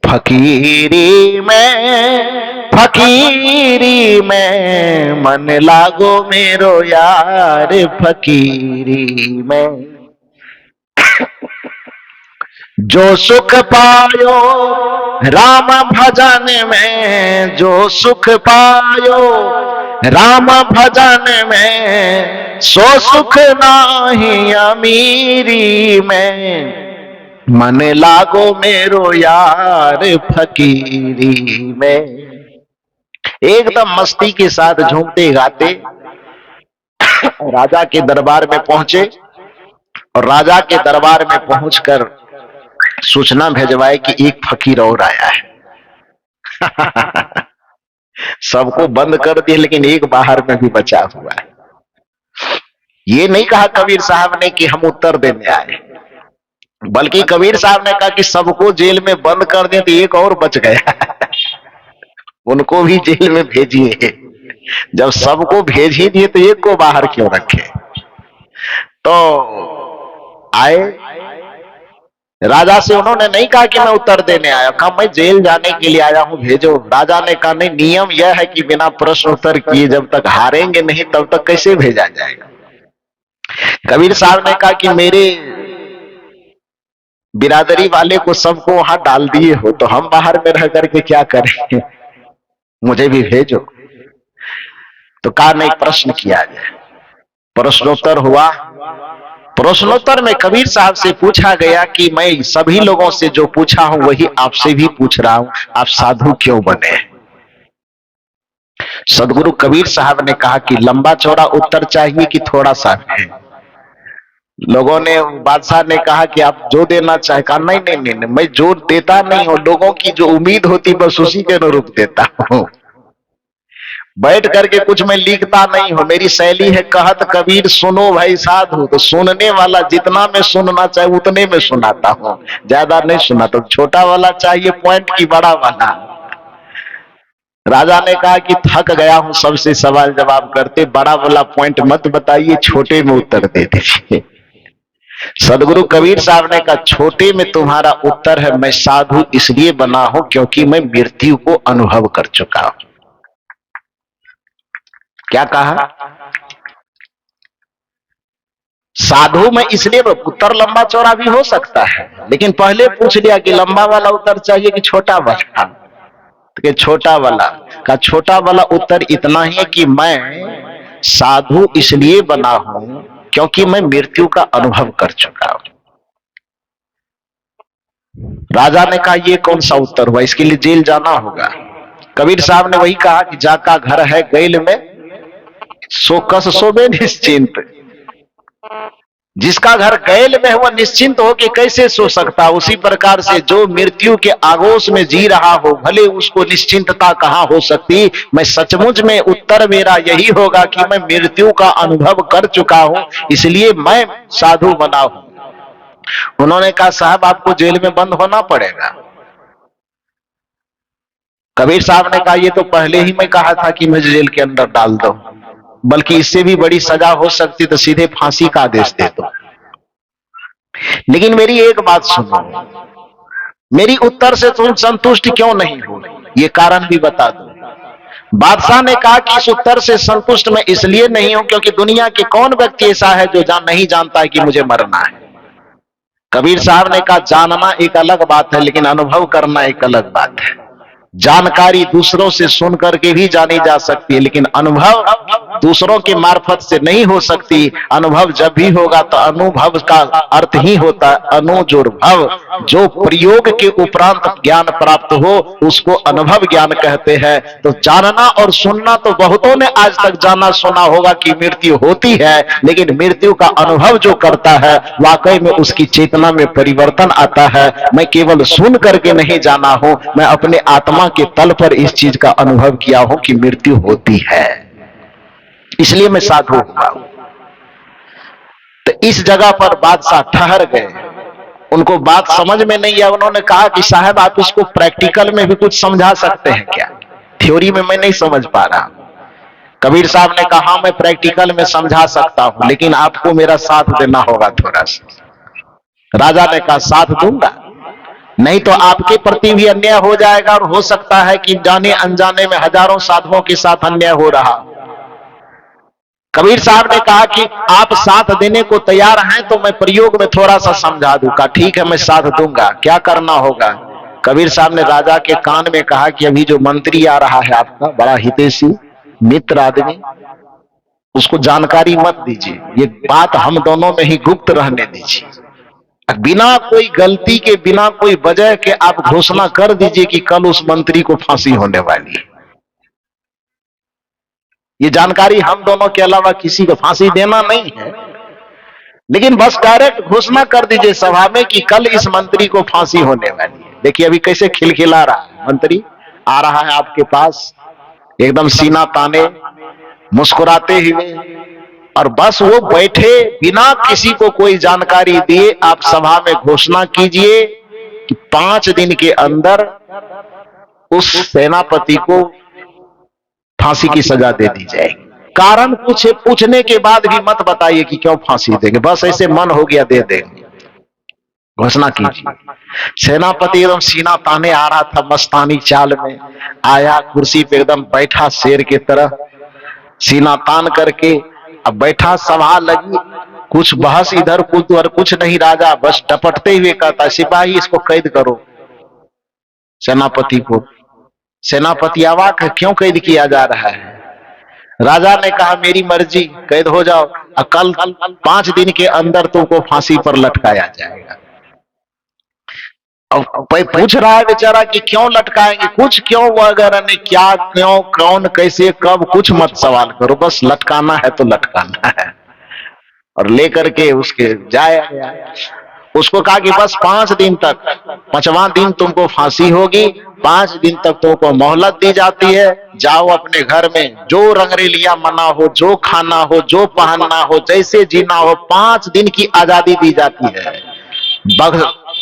फकीरी में, फकीरी में, मन लागो मेरो यार फकीरी में। जो सुख पायो राम भजन में, जो सुख पायो राम भजन में, सो सुख नाही अमीरी में, मन लागो मेरो यार फकीरी में। एकदम मस्ती के साथ झूमते गाते राजा के दरबार में पहुंचे, और राजा के दरबार में पहुंचकर सूचना भेजवाए कि एक फकीर और आया है। सबको बंद कर दिए, लेकिन एक बाहर में भी बचा हुआ है। ये नहीं कहा कबीर साहब ने कि हम उत्तर देने आए, बल्कि कबीर साहब ने कहा कि सबको जेल में बंद कर दें तो एक और बच गया, उनको भी जेल में भेजिए। जब सबको भेज ही दिए तो एक को बाहर क्यों रखे। तो आए राजा से उन्होंने नहीं कहा कि मैं उत्तर देने आया, कहा मैं जेल जाने के लिए आया हूं, भेजो। राजा ने कहा नहीं, नियम यह है कि बिना प्रश्न उत्तर किए जब तक हारेंगे नहीं तब तक कैसे भेजा जाएगा। कबीर साहब ने कहा कि मेरे बिरादरी वाले को सबको वहां डाल दिए हो, तो हम बाहर में रह करके क्या करेंगे, मुझे भी भेजो। तो कहा नहीं, प्रश्न किया जाए। प्रश्नोत्तर हुआ। प्रश्नोत्तर में कबीर साहब से पूछा गया कि मैं सभी लोगों से जो पूछा हूं वही आपसे भी पूछ रहा हूं, आप साधु क्यों बने। सदगुरु कबीर साहब ने कहा कि लंबा चौड़ा उत्तर चाहिए कि थोड़ा सा है। लोगों ने, बादशाह ने कहा कि आप जो देना चाहे। कहा नहीं नहीं नहीं, नहीं मैं जो देता नहीं हूं, लोगों की जो उम्मीद होती बस उसी के अनुरूप देता हूं। बैठ करके कुछ मैं लिखता नहीं हूं, मेरी शैली है कहत कबीर सुनो भाई साधु, तो सुनने वाला जितना मैं सुनना चाहे उतने में सुनाता हूं, ज्यादा नहीं सुनाता। छोटा वाला चाहिए पॉइंट की बड़ा वाला। राजा ने कहा कि थक गया हूं सबसे सवाल जवाब करते, बड़ा वाला पॉइंट मत बताइए, छोटे में उत्तर दे दीजिए। सदगुरु कबीर साहब ने कहा छोटे में तुम्हारा उत्तर है, मैं साधु इसलिए बना हूं क्योंकि मैं मृत्यु को अनुभव कर चुका हूं। क्या कहा? साधु में इसलिए, उत्तर लंबा चौड़ा भी हो सकता है, लेकिन पहले पूछ लिया कि लंबा वाला उत्तर चाहिए कि छोटा वाला, तो छोटा वाला का। छोटा वाला उत्तर इतना ही है कि मैं साधु इसलिए बना हूं क्योंकि मैं मृत्यु का अनुभव कर चुका हूं। राजा ने कहा ये कौन सा उत्तर हुआ, इसके लिए जेल जाना होगा। कबीर साहब ने वही कहा कि जाका घर है गैल में सो कस सोबे निश्चिंत। जिसका घर गैल में है वह निश्चिंत हो के कैसे सो सकता। उसी प्रकार से जो मृत्यु के आगोश में जी रहा हो, भले उसको निश्चिंतता कहां हो सकती। मैं सचमुच में उत्तर मेरा यही होगा कि मैं मृत्यु का अनुभव कर चुका हूं, इसलिए मैं साधु बना हूं। उन्होंने कहा साहब आपको जेल में बंद होना पड़ेगा। कबीर साहब ने कहा ये तो पहले ही मैं कहा था कि मुझे जेल के अंदर डाल दो, बल्कि इससे भी बड़ी सजा हो सकती तो सीधे फांसी का आदेश दे दो। लेकिन मेरी एक बात सुनो, मेरी उत्तर से तुम संतुष्ट क्यों नहीं हो, ये कारण भी बता दो। बादशाह ने कहा कि इस उत्तर से संतुष्ट मैं इसलिए नहीं हूं क्योंकि दुनिया के कौन व्यक्ति ऐसा है जो नहीं जानता है कि मुझे मरना है। कबीर साहब ने कहा जानना एक अलग बात है, लेकिन अनुभव करना एक अलग बात है। जानकारी दूसरों से सुन करके भी जानी जा सकती है, लेकिन अनुभव दूसरों के मार्फत से नहीं हो सकती। अनुभव जब भी होगा तो अनुभव का अर्थ ही होता है अनुजुर्भव, जो प्रयोग के उपरांत ज्ञान प्राप्त हो उसको अनुभव ज्ञान कहते हैं। तो जानना और सुनना तो बहुतों ने आज तक जाना सुना होगा कि मृत्यु होती है, लेकिन मृत्यु का अनुभव जो करता है वाकई में उसकी चेतना में परिवर्तन आता है। मैं केवल सुन करके नहीं जाना हूं, मैं अपने आत्मा के तल पर इस चीज का अनुभव किया हूं कि मृत्यु होती है, इसलिए मैं साधु हुआ। तो इस जगह पर बादशाह ठहर गए, उनको बात समझ में नहीं आया। उन्होंने कहा कि साहब आप इसको प्रैक्टिकल में भी कुछ समझा सकते हैं क्या, थ्योरी में मैं नहीं समझ पा रहा। कबीर साहब ने कहा मैं प्रैक्टिकल में समझा सकता हूं, लेकिन आपको मेरा साथ देना होगा थोड़ा सा। राजा ने कहा साथ दूंगा, नहीं तो आपके प्रति भी अन्याय हो जाएगा और हो सकता है कि जाने अनजाने में हजारों साधुओं के साथ अन्याय हो रहा। कबीर साहब ने कहा कि आप साथ देने को तैयार हैं तो मैं प्रयोग में थोड़ा सा समझा दूंगा। ठीक है मैं साथ दूंगा, क्या करना होगा। कबीर साहब ने राजा के कान में कहा कि अभी जो मंत्री आ रहा है आपका बड़ा हितैषी मित्र आदमी, उसको जानकारी मत दीजिए, ये बात हम दोनों में ही गुप्त रहने दीजिए। बिना कोई गलती के, बिना कोई वजह के आप घोषणा कर दीजिए कि कल उस मंत्री को फांसी होने वाली है। ये जानकारी हम दोनों के अलावा किसी को फांसी देना नहीं है, लेकिन बस डायरेक्ट घोषणा कर दीजिए सभा में कि कल इस मंत्री को फांसी होने वाली है। देखिए अभी कैसे खिलखिला रहा है, मंत्री आ रहा है आपके पास एकदम सीना ताने मुस्कुराते हुए, और बस वो बैठे बिना किसी को कोई जानकारी दिए आप सभा में घोषणा कीजिए कि 5 दिन के अंदर उस सेनापति को फांसी की सजा दे दी जाएगी। कारण पूछने के बाद भी मत बताइए कि क्यों फांसी देंगे, बस ऐसे मन हो गया दे देंगे। घोषणा कीजिए। सेनापति एकदम सीना ताने आ रहा था, मस्तानी चाल में आया, कुर्सी पे एकदम बैठा शेर की तरह सीना तान करके। अब बैठा, सभा लगी, कुछ बहस इधर कुछ उधर, कुछ नहीं। राजा बस टपटते हुए कहता, सिपाही इसको कैद करो, सेनापति को। सेनापति अवाक है, क्यों कैद किया जा रहा है? राजा ने कहा मेरी मर्जी, कैद हो जाओ, कल 5 दिन के अंदर तुमको फांसी पर लटकाया जाएगा। अब पूछ रहा है बेचारा कि क्यों लटकाएंगे, कुछ क्यों वगैरह नहीं, क्या क्यों कौन कैसे कब कुछ मत सवाल करो, बस लटकाना है तो लटकाना है। और लेकर के उसके जाया गया। उसको कहा कि बस 5 दिन तक, 5वां दिन तुमको फांसी होगी, 5 दिन तक तुमको मोहलत दी जाती है, जाओ अपने घर में, जो रंगरेलिया मना हो, जो खाना हो, जो पहनना हो, जैसे जीना हो, 5 दिन की आजादी दी जाती है।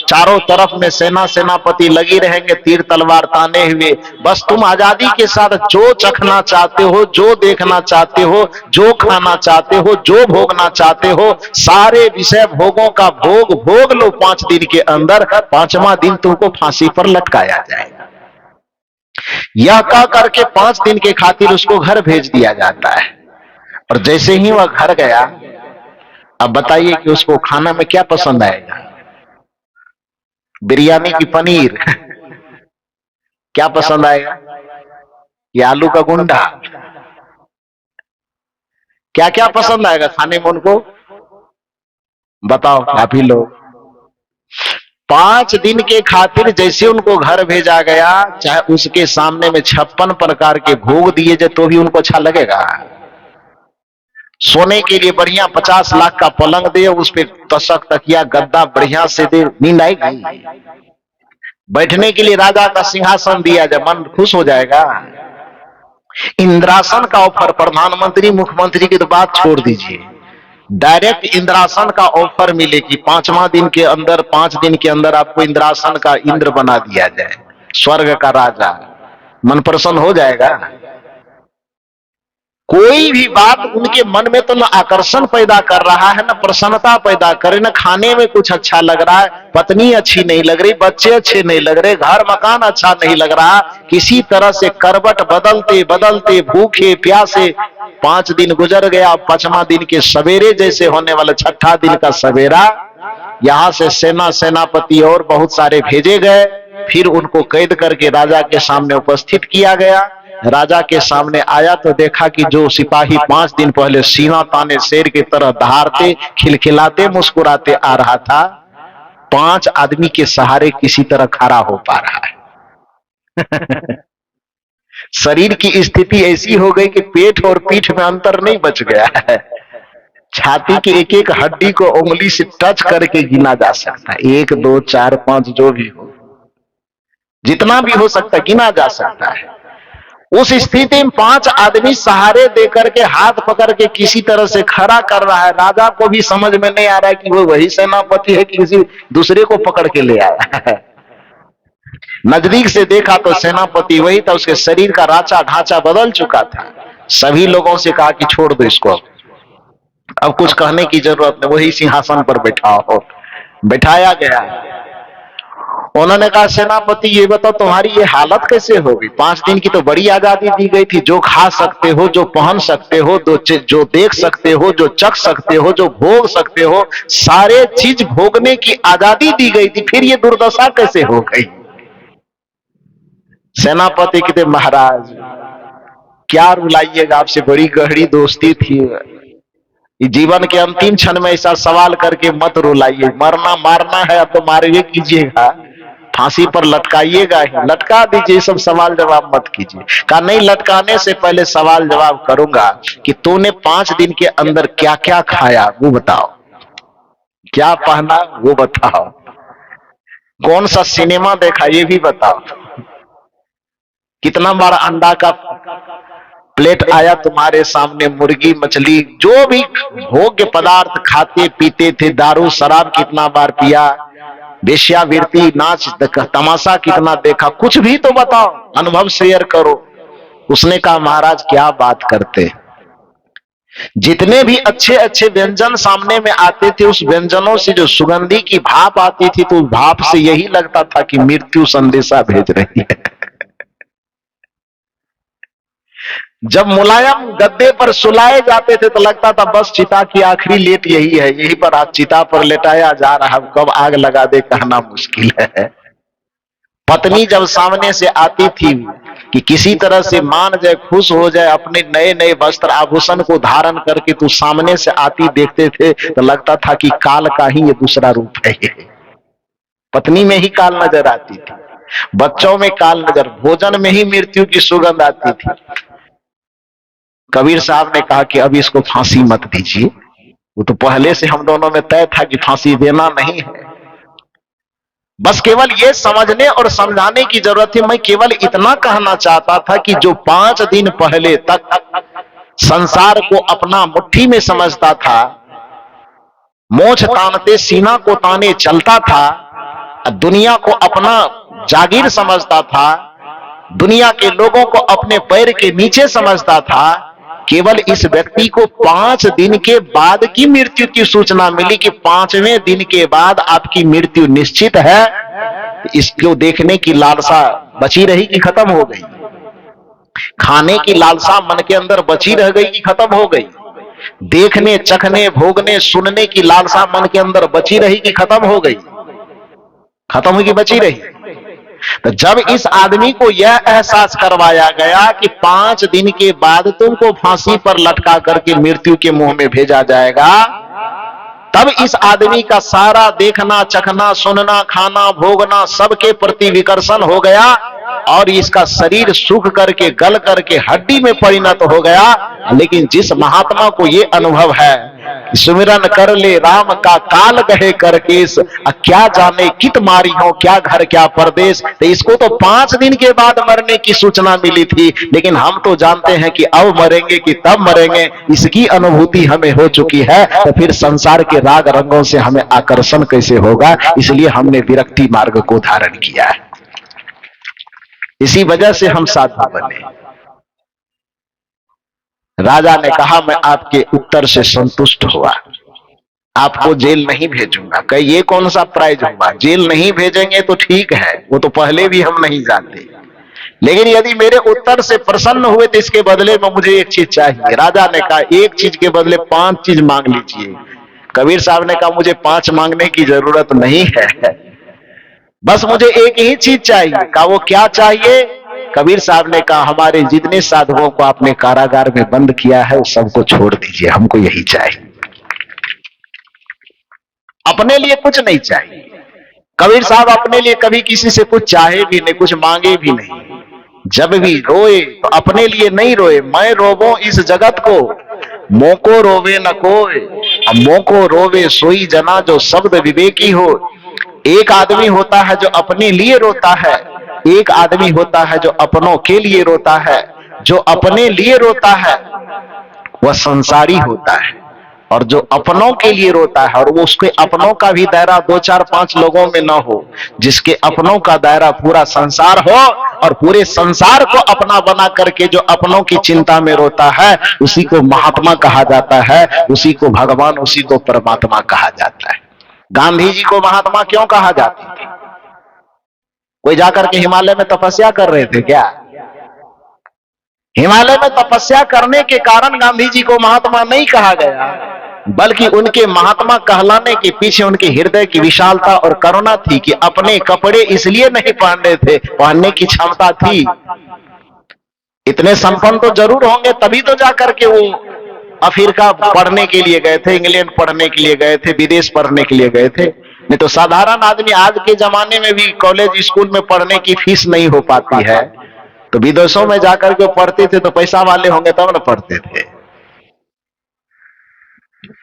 चारों तरफ में सेनापति लगी रहेंगे तीर तलवार ताने हुए, बस तुम आजादी के साथ जो चखना चाहते हो, जो देखना चाहते हो, जो खाना चाहते हो, जो भोगना चाहते हो, सारे विषय भोगों का भोग भोग लो 5 दिन के अंदर, 5वां दिन तुमको फांसी पर लटकाया जाएगा। यह कह करके 5 दिन के खातिर उसको घर भेज दिया जाता है। और जैसे ही वह घर गया, अब बताइए कि उसको खाना में क्या पसंद आएगा? बिरयानी की पनीर क्या पसंद आएगा? या आलू का गुंडा? क्या क्या पसंद आएगा खाने में उनको? बताओ आप ही लोग। 5 दिन के खातिर जैसे उनको घर भेजा गया, चाहे उसके सामने में 56 प्रकार के भोग दिए जाए तो भी उनको अच्छा लगेगा? सोने के लिए बढ़िया 50 लाख का पलंग दे, उस पे तशक तकिया गद्दा बढ़िया से दे, नींद आएगी? बैठने के लिए राजा का सिंहासन दिया जाए, मन खुश हो जाएगा? इंद्रासन का ऑफर, प्रधानमंत्री मुख्यमंत्री की तो बात छोड़ दीजिए, डायरेक्ट इंद्रासन का ऑफर मिले कि 5वां दिन के अंदर, 5 दिन के अंदर आपको इंद्रासन का इंद्र बना दिया जाए, स्वर्ग का राजा, मन प्रसन्न हो जाएगा? कोई भी बात उनके मन में तो न आकर्षण पैदा कर रहा है, न प्रसन्नता पैदा करे, न खाने में कुछ अच्छा लग रहा है, पत्नी अच्छी नहीं लग रही, बच्चे अच्छे नहीं लग रहे, घर मकान अच्छा नहीं लग रहा, किसी तरह से करवट बदलते बदलते भूखे प्यासे 5 दिन गुजर गया। 5वां दिन के सवेरे जैसे होने वाला 6ठा दिन का सवेरा, यहां से सेनापति और बहुत सारे भेजे गए। फिर उनको कैद करके राजा के सामने उपस्थित किया गया। राजा के सामने आया तो देखा कि जो सिपाही 5 दिन पहले सीना ताने शेर की तरह दहाड़ते खिलखिलाते मुस्कुराते आ रहा था, 5 आदमी के सहारे किसी तरह खड़ा हो पा रहा है। शरीर की स्थिति ऐसी हो गई कि पेट और पीठ में अंतर नहीं बच गया है। छाती की एक एक हड्डी को उंगली से टच करके गिना जा सकता है, 1 2 4 5 जो भी हो, जितना भी हो सकता है गिना जा सकता है। उस स्थिति में 5 आदमी सहारे देकर के हाथ पकड़ के किसी तरह से खड़ा कर रहा है। राजा को भी समझ में नहीं आ रहा है कि वो वही सेनापति है कि किसी दूसरे को पकड़ के ले आया है। नजदीक से देखा तो सेनापति वही था, उसके शरीर का राचा ढांचा बदल चुका था। सभी लोगों से कहा कि छोड़ दो इसको, अब कुछ कहने की जरूरत नहीं, वही सिंहासन पर बैठा हो। बैठाया गया। उन्होंने कहा सेनापति ये बताओ तुम्हारी ये हालत कैसे होगी? 5 दिन की तो बड़ी आजादी दी गई थी, जो खा सकते हो, जो पहन सकते हो, जो देख सकते हो, जो चख सकते हो, जो भोग सकते हो, सारे चीज भोगने की आजादी दी गई थी, फिर ये दुर्दशा कैसे हो गई? सेनापति कहते महाराज क्या रुलाइएगा, आपसे बड़ी गहरी दोस्ती थी, जीवन के अंतिम क्षण में ऐसा सवाल करके मत रुलाइए, मरना मारना है अब तो मारिए कीजिएगा, फांसी पर लटकाइएगा ही, लटका दीजिए, सब सवाल जवाब मत कीजिए। कहा नहीं, लटकाने से पहले सवाल जवाब करूंगा कि तूने 5 दिन के अंदर क्या क्या खाया वो बताओ, क्या पहना वो बताओ, कौन सा सिनेमा देखा ये भी बताओ, कितना बार अंडा का प्लेट आया तुम्हारे सामने, मुर्गी मछली जो भी भोग्य पदार्थ खाते पीते थे, दारू शराब कितना बार पिया, वेश्यावृत्ति नाच तमाशा कितना देखा, कुछ भी तो बताओ, अनुभव शेयर करो। उसने कहा महाराज क्या बात करते, जितने भी अच्छे अच्छे व्यंजन सामने में आते थे, उस व्यंजनों से जो सुगंधी की भाप आती थी, तो उस भाप से यही लगता था कि मृत्यु संदेशा भेज रही है। जब मुलायम गद्दे पर सुलाए जाते थे तो लगता था बस चिता की आखिरी लेट यही है, यही पर आज चिता पर लेटाया जा रहा है, कब आग लगा दे कहना मुश्किल है। पत्नी जब सामने से आती थी कि किसी तरह से मान जाए, खुश हो जाए, अपने नए नए वस्त्र आभूषण को धारण करके तो सामने से आती देखते थे तो लगता था कि काल का ही ये दूसरा रूप है। पत्नी में ही काल नजर आती थी, बच्चों में काल नजर, भोजन में ही मृत्यु की सुगंध आती थी। कबीर साहब ने कहा कि अब इसको फांसी मत दीजिए, वो तो पहले से हम दोनों में तय था कि फांसी देना नहीं है। बस केवल ये समझने और समझाने की जरूरत है। मैं केवल इतना कहना चाहता था कि जो 5 दिन पहले तक संसार को अपना मुट्ठी में समझता था, मोछ तानते सीना को ताने चलता था, दुनिया को अपना जागीर समझता था, दुनिया के लोगों को अपने पैर के नीचे समझता था, केवल इस व्यक्ति को 5 दिन के बाद की मृत्यु की सूचना मिली कि 5वें दिन के बाद आपकी मृत्यु निश्चित है। इसको देखने की लालसा बची रही कि खत्म हो गई? खाने की लालसा मन के अंदर बची रह गई कि खत्म हो गई? देखने, चखने, भोगने, सुनने की लालसा मन के अंदर बची रही कि खत्म हो गई? खत्म हुई कि बची रही? तो जब इस आदमी को यह एहसास करवाया गया कि 5 दिन के बाद तुमको फांसी पर लटका करके मृत्यु के मुंह में भेजा जाएगा, तब इस आदमी का सारा देखना, चखना, सुनना, खाना, भोगना सबके प्रति विकर्षण हो गया और इसका शरीर सूख करके, गल करके हड्डी में परिणत हो गया। लेकिन जिस महात्मा को ये अनुभव है, सुमिरन कर ले राम का काल गहे करकेस, क्या जाने कित मारी हो, क्या घर क्या परदेश, तो इसको तो 5 दिन के बाद मरने की सूचना मिली थी, लेकिन हम तो जानते हैं कि अब मरेंगे कि तब मरेंगे, इसकी अनुभूति हमें हो चुकी है। तो फिर संसार के राग रंगों से हमें आकर्षण कैसे होगा? इसलिए हमने विरक्ति मार्ग को धारण किया है। इसी वजह से हम साधु बने। राजा ने कहा मैं आपके उत्तर से संतुष्ट हुआ, आपको जेल नहीं भेजूंगा। कहे ये कौन सा प्राइज हुआ? जेल नहीं भेजेंगे तो ठीक है, वो तो पहले भी हम नहीं जानते, लेकिन यदि मेरे उत्तर से प्रसन्न हुए तो इसके बदले में मुझे एक चीज चाहिए। राजा ने कहा एक चीज के बदले 5 चीज मांग लीजिए। कबीर साहब ने कहा मुझे 5 मांगने की जरूरत नहीं है, बस मुझे एक ही चीज चाहिए। कहा वो क्या चाहिए? कबीर साहब ने कहा हमारे जितने साधुओं को आपने कारागार में बंद किया है, उस सबको छोड़ दीजिए, हमको यही चाहिए। अपने लिए कुछ नहीं चाहिए। कबीर साहब अपने लिए कभी किसी से कुछ चाहे भी नहीं, कुछ मांगे भी नहीं। जब भी रोए तो अपने लिए नहीं रोए, मैं रोवो इस जगत को, मोको रोवे न कोई, मोको रोवे सोई जना जो शब्द विवेकी हो। एक आदमी होता है जो अपने लिए रोता है, एक आदमी होता है जो अपनों के लिए रोता है। जो अपने लिए रोता है वह संसारी होता है, और जो अपनों के लिए रोता है, और वो उसके अपनों का भी दायरा 2, 4, 5 लोगों में न हो, जिसके अपनों का दायरा पूरा संसार हो, और पूरे संसार को अपना बना करके जो अपनों की चिंता में रोता है, उसी को महात्मा कहा जाता है, उसी को भगवान, उसी को परमात्मा कहा जाता है। गांधी जी को महात्मा क्यों कहा जाता था? कोई जाकर के हिमालय में तपस्या कर रहे थे क्या? हिमालय में तपस्या करने के कारण गांधी जी को महात्मा नहीं कहा गया, बल्कि उनके महात्मा कहलाने के पीछे उनके हृदय की विशालता और करुणा थी कि अपने कपड़े इसलिए नहीं पहन रहे थे, पहनने की क्षमता थी। इतने संपन्न तो जरूर होंगे, तभी तो जाकर के वो अफ्रीका पढ़ने के लिए गए थे, इंग्लैंड पढ़ने के लिए गए थे, विदेश पढ़ने के लिए गए थे। नहीं तो साधारण आदमी आज के जमाने में भी कॉलेज स्कूल में पढ़ने की फीस नहीं हो पाती है, तो विदेशों में जाकर के पढ़ते थे तो पैसा वाले होंगे तब न पढ़ते थे।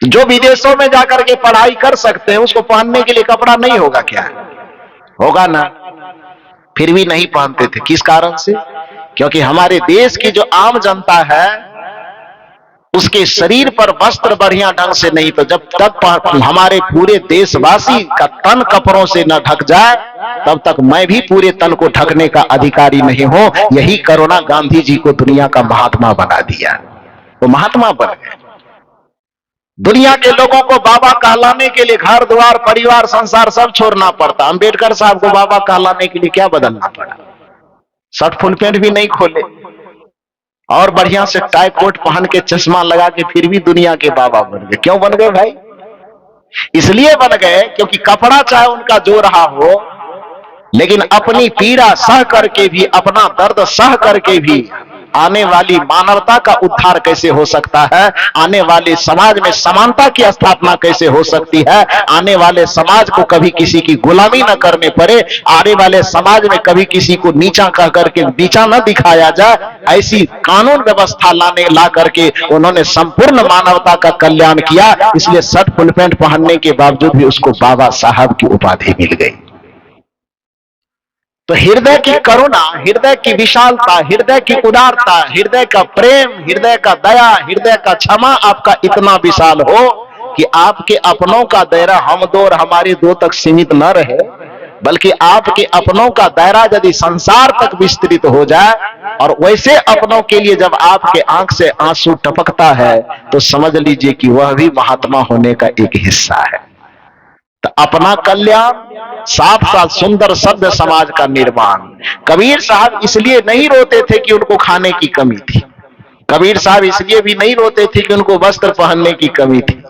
जो विदेशों में जाकर के पढ़ाई कर सकते हैं उसको पहनने के लिए कपड़ा नहीं होगा क्या? होगा ना, फिर भी नहीं पहनते थे। किस कारण से? क्योंकि हमारे देश की जो आम जनता है उसके शरीर पर वस्त्र बढ़िया ढंग से नहीं, तो जब तक हमारे पूरे देशवासी का तन कपड़ों से न ढक जाए तब तक मैं भी पूरे तन को ढकने का अधिकारी नहीं हूं। यही करुणा गांधी जी को दुनिया का महात्मा बना दिया, वो महात्मा बन गए। दुनिया के लोगों को बाबा कहलाने के लिए घर द्वार परिवार संसार सब छोड़ना पड़ता। अंबेडकर साहब को बाबा कहलाने के लिए क्या बदलना पड़ा? शर्ट फुल पैंट भी नहीं खोले और बढ़िया से टाई कोट पहन के चश्मा लगा के फिर भी दुनिया के बाबा बन गए। क्यों बन गए भाई? इसलिए बन गए क्योंकि कपड़ा चाहे उनका जो रहा हो, लेकिन अपनी पीड़ा सह करके भी, अपना दर्द सह करके भी आने वाली मानवता का उद्धार कैसे हो सकता है, आने वाले समाज में समानता की स्थापना कैसे हो सकती है, आने वाले समाज को कभी किसी की गुलामी न करने पड़े, आने वाले समाज में कभी किसी को नीचा कह करके नीचा न दिखाया जाए, ऐसी कानून व्यवस्था ला करके उन्होंने संपूर्ण मानवता का कल्याण किया। इसलिए शर्ट फुल पैंट पहनने के बावजूद भी उसको बाबा साहब की उपाधि मिल गई। तो हृदय की करुणा, हृदय की विशालता, हृदय की उदारता, हृदय का प्रेम, हृदय का दया, हृदय का क्षमा आपका इतना विशाल हो कि आपके अपनों का दायरा हम दो और हमारे दो तक सीमित न रहे, बल्कि आपके अपनों का दायरा यदि संसार तक विस्तृत हो जाए, और वैसे अपनों के लिए जब आपके आंख से आंसू टपकता है तो समझ लीजिए कि वह भी महात्मा होने का एक हिस्सा है। तो अपना कल्याण, साथ साथ सुंदर सभ्य समाज का निर्माण। कबीर साहब इसलिए नहीं रोते थे कि उनको खाने की कमी थी, कबीर साहब इसलिए भी नहीं रोते थे कि उनको वस्त्र पहनने की कमी थी,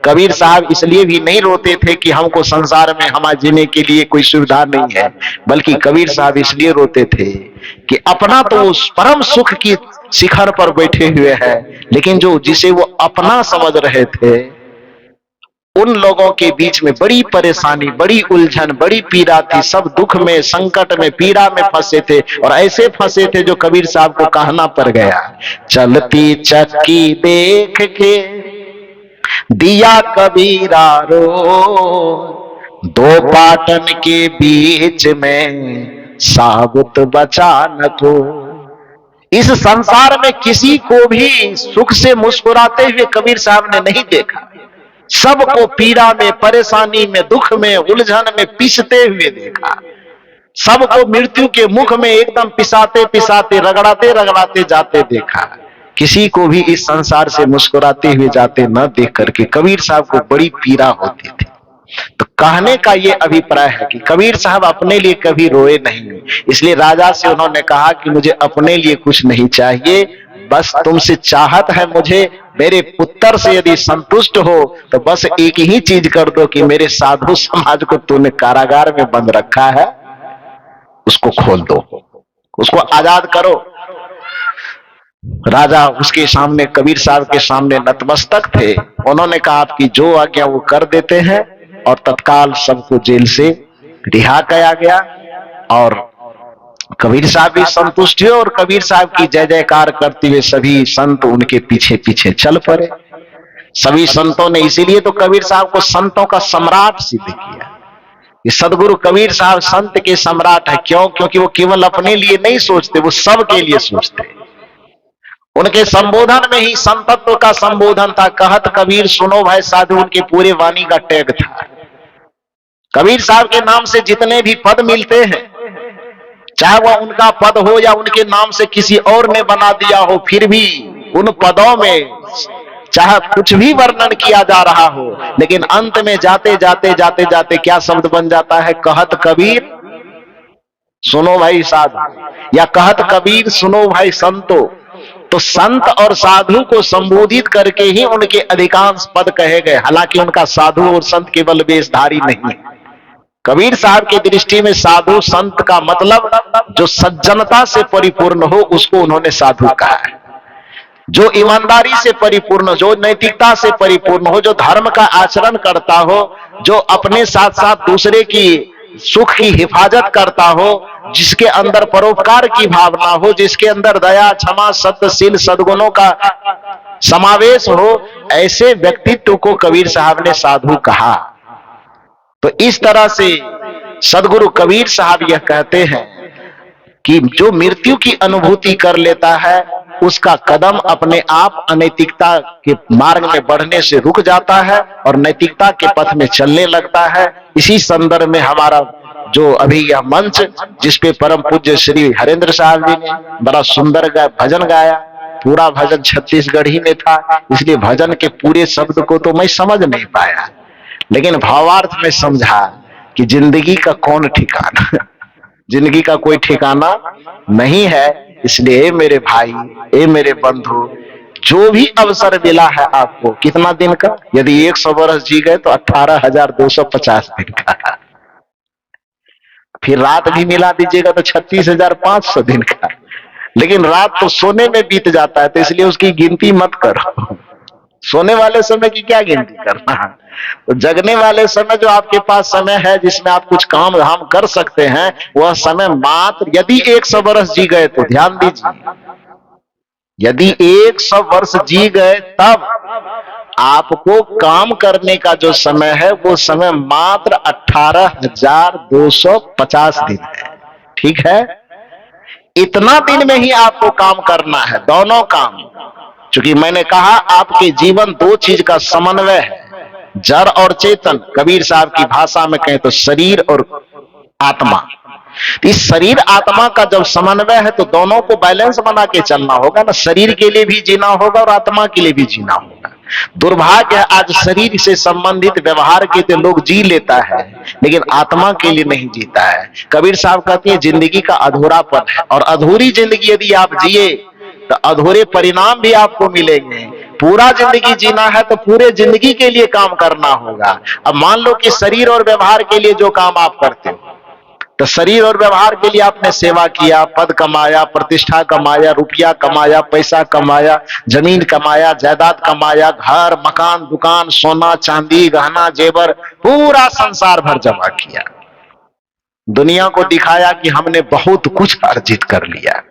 कबीर साहब इसलिए भी नहीं रोते थे कि हमको संसार में हमारे जीने के लिए कोई सुविधा नहीं है, बल्कि कबीर साहब इसलिए रोते थे कि अपना तो उस परम सुख की शिखर पर बैठे हुए हैं, लेकिन जो जिसे वो अपना समझ रहे थे, उन लोगों के बीच में बड़ी परेशानी, बड़ी उलझन, बड़ी पीड़ा थी। सब दुख में, संकट में, पीड़ा में फंसे थे, और ऐसे फंसे थे जो कबीर साहब को कहना पड़ गया, चलती चक्की देख के दिया कबीरा रो, दो पाटन के बीच में साबुत बचा न को। इस संसार में किसी को भी सुख से मुस्कुराते हुए कबीर साहब ने नहीं देखा, सबको पीड़ा में, परेशानी में, दुख में, उलझन में पिसते हुए देखा, सबको मृत्यु के मुख में एकदम पिसाते पिसाते, रगड़ाते रगड़ाते जाते देखा। किसी को भी इस संसार से मुस्कुराते हुए जाते न देख करके कबीर साहब को बड़ी पीड़ा होती थी। तो कहने का ये अभिप्राय है कि कबीर साहब अपने लिए कभी रोए नहीं, इसलिए राजा से उन्होंने कहा कि मुझे अपने लिए कुछ नहीं चाहिए, बस तुमसे चाहत है मुझे, मेरे पुत्र से यदि संतुष्ट हो तो बस एक ही चीज कर दो कि मेरे साधु समाज को तूने कारागार में बंद रखा है, उसको खोल दो, उसको आजाद करो। राजा उसके सामने, कबीर साहब के सामने नतमस्तक थे। उन्होंने कहा आपकी जो आज्ञा वो कर देते हैं, और तत्काल सबको जेल से रिहा किया गया। और कबीर साहब भी संतुष्ट हुए, और कबीर साहब की जय जयकार करते हुए सभी संत उनके पीछे पीछे चल पड़े। सभी संतों ने, इसीलिए तो कबीर साहब को संतों का सम्राट सिद्ध किया। ये सदगुरु कबीर साहब संत के सम्राट है। क्यों? क्योंकि वो केवल अपने लिए नहीं सोचते, वो सबके लिए सोचते। उनके संबोधन में ही संतत्व का संबोधन था। कहत कबीर सुनो भाई साधु, उनके पूरे वाणी का टैग था। कबीर साहब के नाम से जितने भी पद मिलते हैं, चाहे वह उनका पद हो या उनके नाम से किसी और ने बना दिया हो, फिर भी उन पदों में चाहे कुछ भी वर्णन किया जा रहा हो, लेकिन अंत में जाते जाते जाते जाते क्या शब्द बन जाता है? कहत कबीर सुनो भाई साधु, या कहत कबीर सुनो भाई संतो। तो संत और साधु को संबोधित करके ही उनके अधिकांश पद कहे गए। हालांकि उनका साधु और संत केवल वेशधारी नहीं है। कबीर साहब की दृष्टि में साधु संत का मतलब जो सज्जनता से परिपूर्ण हो, उसको उन्होंने साधु कहा है। जो ईमानदारी से परिपूर्ण, जो नैतिकता से परिपूर्ण हो, जो धर्म का आचरण करता हो, जो अपने साथ साथ दूसरे की सुख की हिफाजत करता हो, जिसके अंदर परोपकार की भावना हो, जिसके अंदर दया, क्षमा, सत्यशील सद्गुणों का समावेश हो, ऐसे व्यक्तित्व को कबीर साहब ने साधु कहा। तो इस तरह से सदगुरु कबीर साहब यह कहते हैं कि जो मृत्यु की अनुभूति कर लेता है, उसका कदम अपने आप अनैतिकता के मार्ग में बढ़ने से रुक जाता है और नैतिकता के पथ में चलने लगता है। इसी संदर्भ में हमारा जो अभी यह मंच, जिस पे परम पूज्य श्री हरेंद्र साहब जी ने बड़ा सुंदर भजन गाया, पूरा भजन छत्तीसगढ़ी में था, इसलिए भजन के पूरे शब्द को तो मैं समझ नहीं पाया, लेकिन भावार्थ में समझा कि जिंदगी का कौन ठिकाना, जिंदगी का कोई ठिकाना नहीं है। इसलिए ए मेरे भाई, ए मेरे बंधु, जो भी अवसर मिला है आपको, कितना दिन का, यदि 100 वर्ष जी गए तो 18,250 दिन का, फिर रात भी मिला दीजिएगा तो 36,500 दिन का। लेकिन रात तो सोने में बीत जाता है, तो इसलिए उसकी गिनती मत करो। सोने वाले समय की क्या गिनती करना है, तो जगने वाले समय जो आपके पास समय है जिसमें आप कुछ काम धाम कर सकते हैं, वह समय मात्र, यदि 100 वर्ष जी गए तो ध्यान दीजिए, यदि 100 वर्ष जी गए तब आपको काम करने का जो समय है वो समय मात्र 18,250 दिन है। ठीक है, इतना दिन में ही आपको काम करना है, दोनों काम। चूंकि मैंने कहा आपके जीवन दो चीज का समन्वय है, जड़ और चेतन। कबीर साहब की भाषा में कहें तो शरीर और आत्मा। इस शरीर आत्मा का जब समन्वय है तो दोनों को बैलेंस बना के चलना होगा ना। शरीर के लिए भी जीना होगा और आत्मा के लिए भी जीना होगा। दुर्भाग्य है आज शरीर से संबंधित व्यवहार के तो लोग जी लेता है, लेकिन आत्मा के लिए नहीं जीता है। कबीर साहब कहते हैं जिंदगी का अधूरापन है, और अधूरी जिंदगी यदि आप जिए तो अधूरे परिणाम भी आपको मिलेंगे। पूरा जिंदगी जीना है तो पूरे जिंदगी के लिए काम करना होगा। अब मान लो कि शरीर और व्यवहार के लिए जो काम आप करते हो, तो शरीर और व्यवहार के लिए आपने सेवा किया, पद कमाया, प्रतिष्ठा कमाया, रुपया कमाया, पैसा कमाया, जमीन कमाया, जायदाद कमाया, घर मकान दुकान, सोना चांदी गहना जेवर पूरा संसार भर जमा किया, दुनिया को दिखाया कि हमने बहुत कुछ अर्जित कर लिया।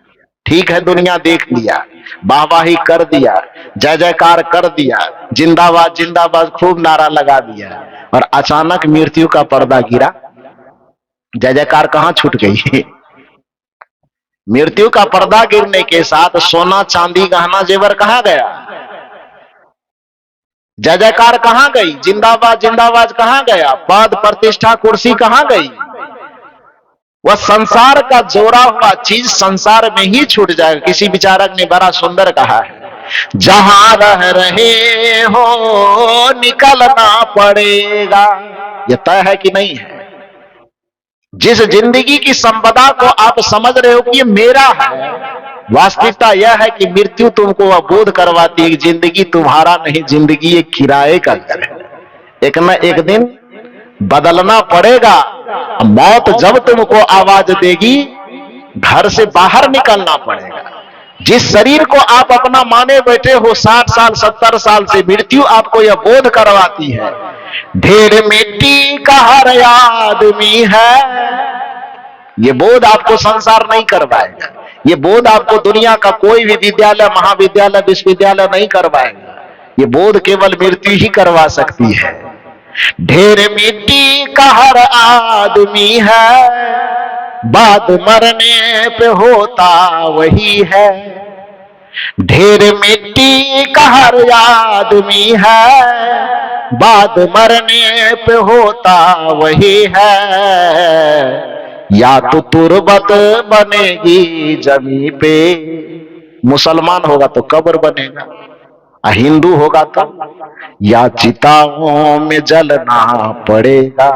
ठीक है, दुनिया देख लिया, वाहवाही कर दिया, जय जयकार कर दिया, जिंदाबाद जिंदाबाद खूब नारा लगा दिया, और अचानक मृत्यु का पर्दा गिरा। जय जयकार कहां छूट गई? मृत्यु का पर्दा गिरने के साथ सोना चांदी गहना जेवर कहां गया? जय जयकार कहां गई? जिंदाबाद जिंदाबाद कहां गया? पद प्रतिष्ठा कुर्सी कहां गई? वह संसार का जोड़ा हुआ चीज संसार में ही छूट जाएगा। किसी विचारक ने बड़ा सुंदर कहा है, जहां रह रहे हो निकलना पड़ेगा। यह तय है कि नहीं है? जिस जिंदगी की संपदा को आप समझ रहे हो कि ये मेरा है, वास्तविकता यह है कि मृत्यु तुमको वह बोध करवाती है कि जिंदगी तुम्हारा नहीं, जिंदगी एक किराए का घर है। एक न एक दिन बदलना पड़ेगा। मौत जब तुमको आवाज देगी घर से बाहर निकलना पड़ेगा। जिस शरीर को आप अपना माने बैठे हो 60 साल 70 साल से, मृत्यु आपको यह बोध करवाती है ढेर मिट्टी का हर आदमी है। ये बोध आपको संसार नहीं करवाएगा, ये बोध आपको दुनिया का कोई भी विद्यालय महाविद्यालय विश्वविद्यालय नहीं करवाएगा। ये बोध केवल मृत्यु ही करवा सकती है। ढेर मिट्टी का हर आदमी है, बाद मरने पे होता वही है। ढेर मिट्टी का हर आदमी है, बाद मरने पे होता वही है। या तो तुरबत बनेगी जमी पे, मुसलमान होगा तो कब्र बनेगा, हिंदू होगा तो या चिताओं में जलना पड़ेगा।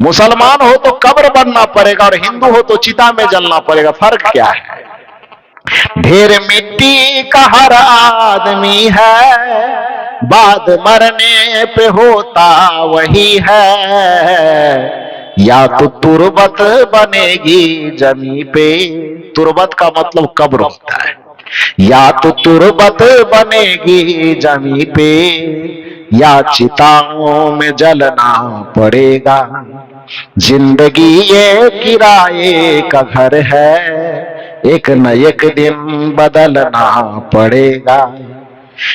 मुसलमान हो तो कब्र बनना पड़ेगा और हिंदू हो तो चिता में जलना पड़ेगा। फर्क क्या है? ढेर मिट्टी का हर आदमी है, बाद मरने पे होता वही है। या तो तुरबत बनेगी जमी पे, तुरबत का मतलब कब्र होता है। या तो तुरबत बनेगी जमी पे, या चिताओं में जलना पड़ेगा। जिंदगी ये किराए का घर है, एक न एक दिन बदलना पड़ेगा।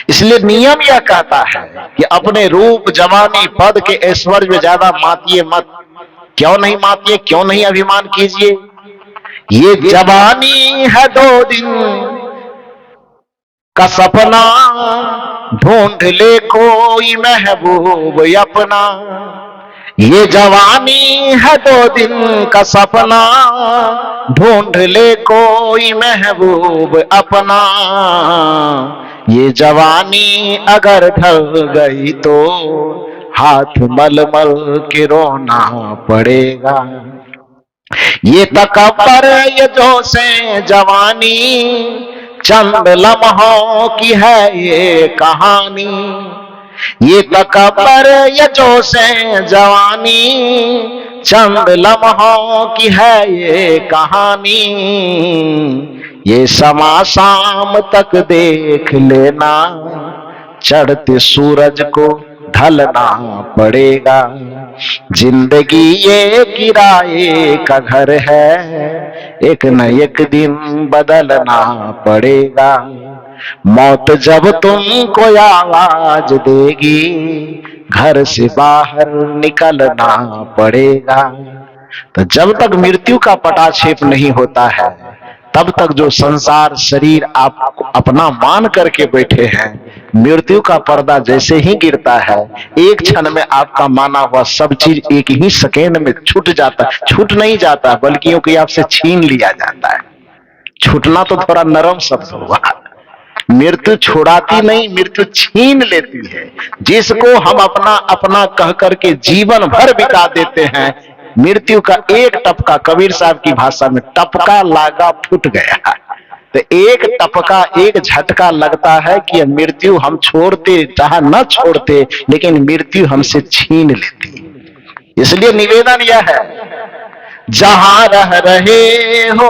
इसलिए नियम यह कहता है कि अपने रूप जवानी पद के ऐश्वर्य में ज्यादा मातिए मत। क्यों नहीं मातिए, क्यों नहीं अभिमान कीजिए? ये जवानी है 2 दिन का सपना, ढूंढ ले कोई महबूब अपना। ये जवानी है 2 दिन का सपना, ढूंढ ले कोई महबूब अपना। ये जवानी अगर ढल गई तो हाथ मल मल के रोना पड़ेगा। ये तकब्बर ये जोशे जवानी, चंद लम्हों की है ये कहानी। ये तकब्बर ये जोशे जवानी, चंद लम्हों की है ये कहानी। ये समा शाम तक देख लेना, चढ़ते सूरज को ढलना पड़ेगा। जिंदगी ये किराए का घर है, एक न एक दिन बदलना पड़ेगा। मौत जब तुमको आवाज देगी, घर से बाहर निकलना पड़ेगा। तो जब तक मृत्यु का पटाक्षेप नहीं होता है, तब तक जो संसार शरीर आप अपना मान करके बैठे हैं, मृत्यु का पर्दा जैसे ही गिरता है, एक क्षण में आपका माना हुआ सब चीज एक ही सेकेंड में छूट जाता है। छूट नहीं जाता बल्कि क्योंकि आपसे छीन लिया जाता है। छूटना तो थोड़ा नरम शब्द हुआ, मृत्यु छुड़ाती नहीं, मृत्यु छीन लेती है। जिसको हम अपना अपना कह करके जीवन भर बिता देते हैं, मृत्यु का एक टपका, कबीर साहब की भाषा में टपका लागा फूट गया। तो एक टपका एक झटका लगता है कि मृत्यु हम छोड़ते चाहे न छोड़ते, लेकिन मृत्यु हमसे छीन लेती। इसलिए निवेदन यह है, जहां रह रहे हो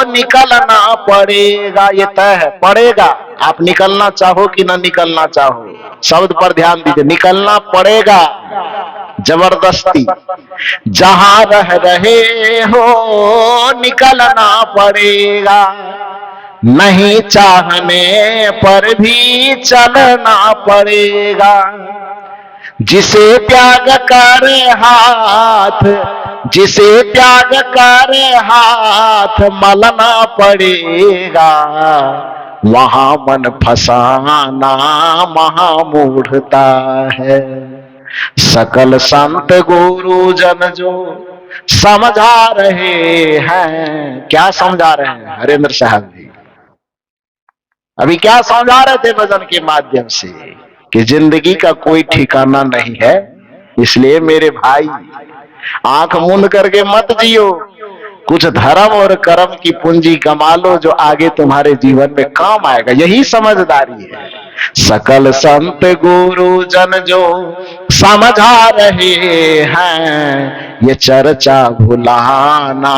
निकलना पड़ेगा। ये तय है, पड़ेगा। आप निकलना चाहो कि ना निकलना चाहो, शब्द पर ध्यान दीजिए, निकलना पड़ेगा जबरदस्ती। जहां रह रहे हो निकलना पड़ेगा, नहीं चाहने पर भी चलना पड़ेगा। जिसे त्याग कर हाथ, जिसे त्याग कर हाथ मलना पड़ेगा, वहां मन फसाना महामूढ़ता है। सकल संत गुरु जन जो समझा रहे हैं, क्या समझा रहे हैं हरेंद्र साहब जी? अभी क्या समझा रहे थे भजन के माध्यम से कि जिंदगी का कोई ठिकाना नहीं है। इसलिए मेरे भाई, आंख मूंद करके मत जियो, कुछ धर्म और कर्म की पूंजी कमा लो जो आगे तुम्हारे जीवन में काम आएगा। यही समझदारी है। सकल संत गुरु जन जो समझा रहे हैं, ये चर्चा भुलाना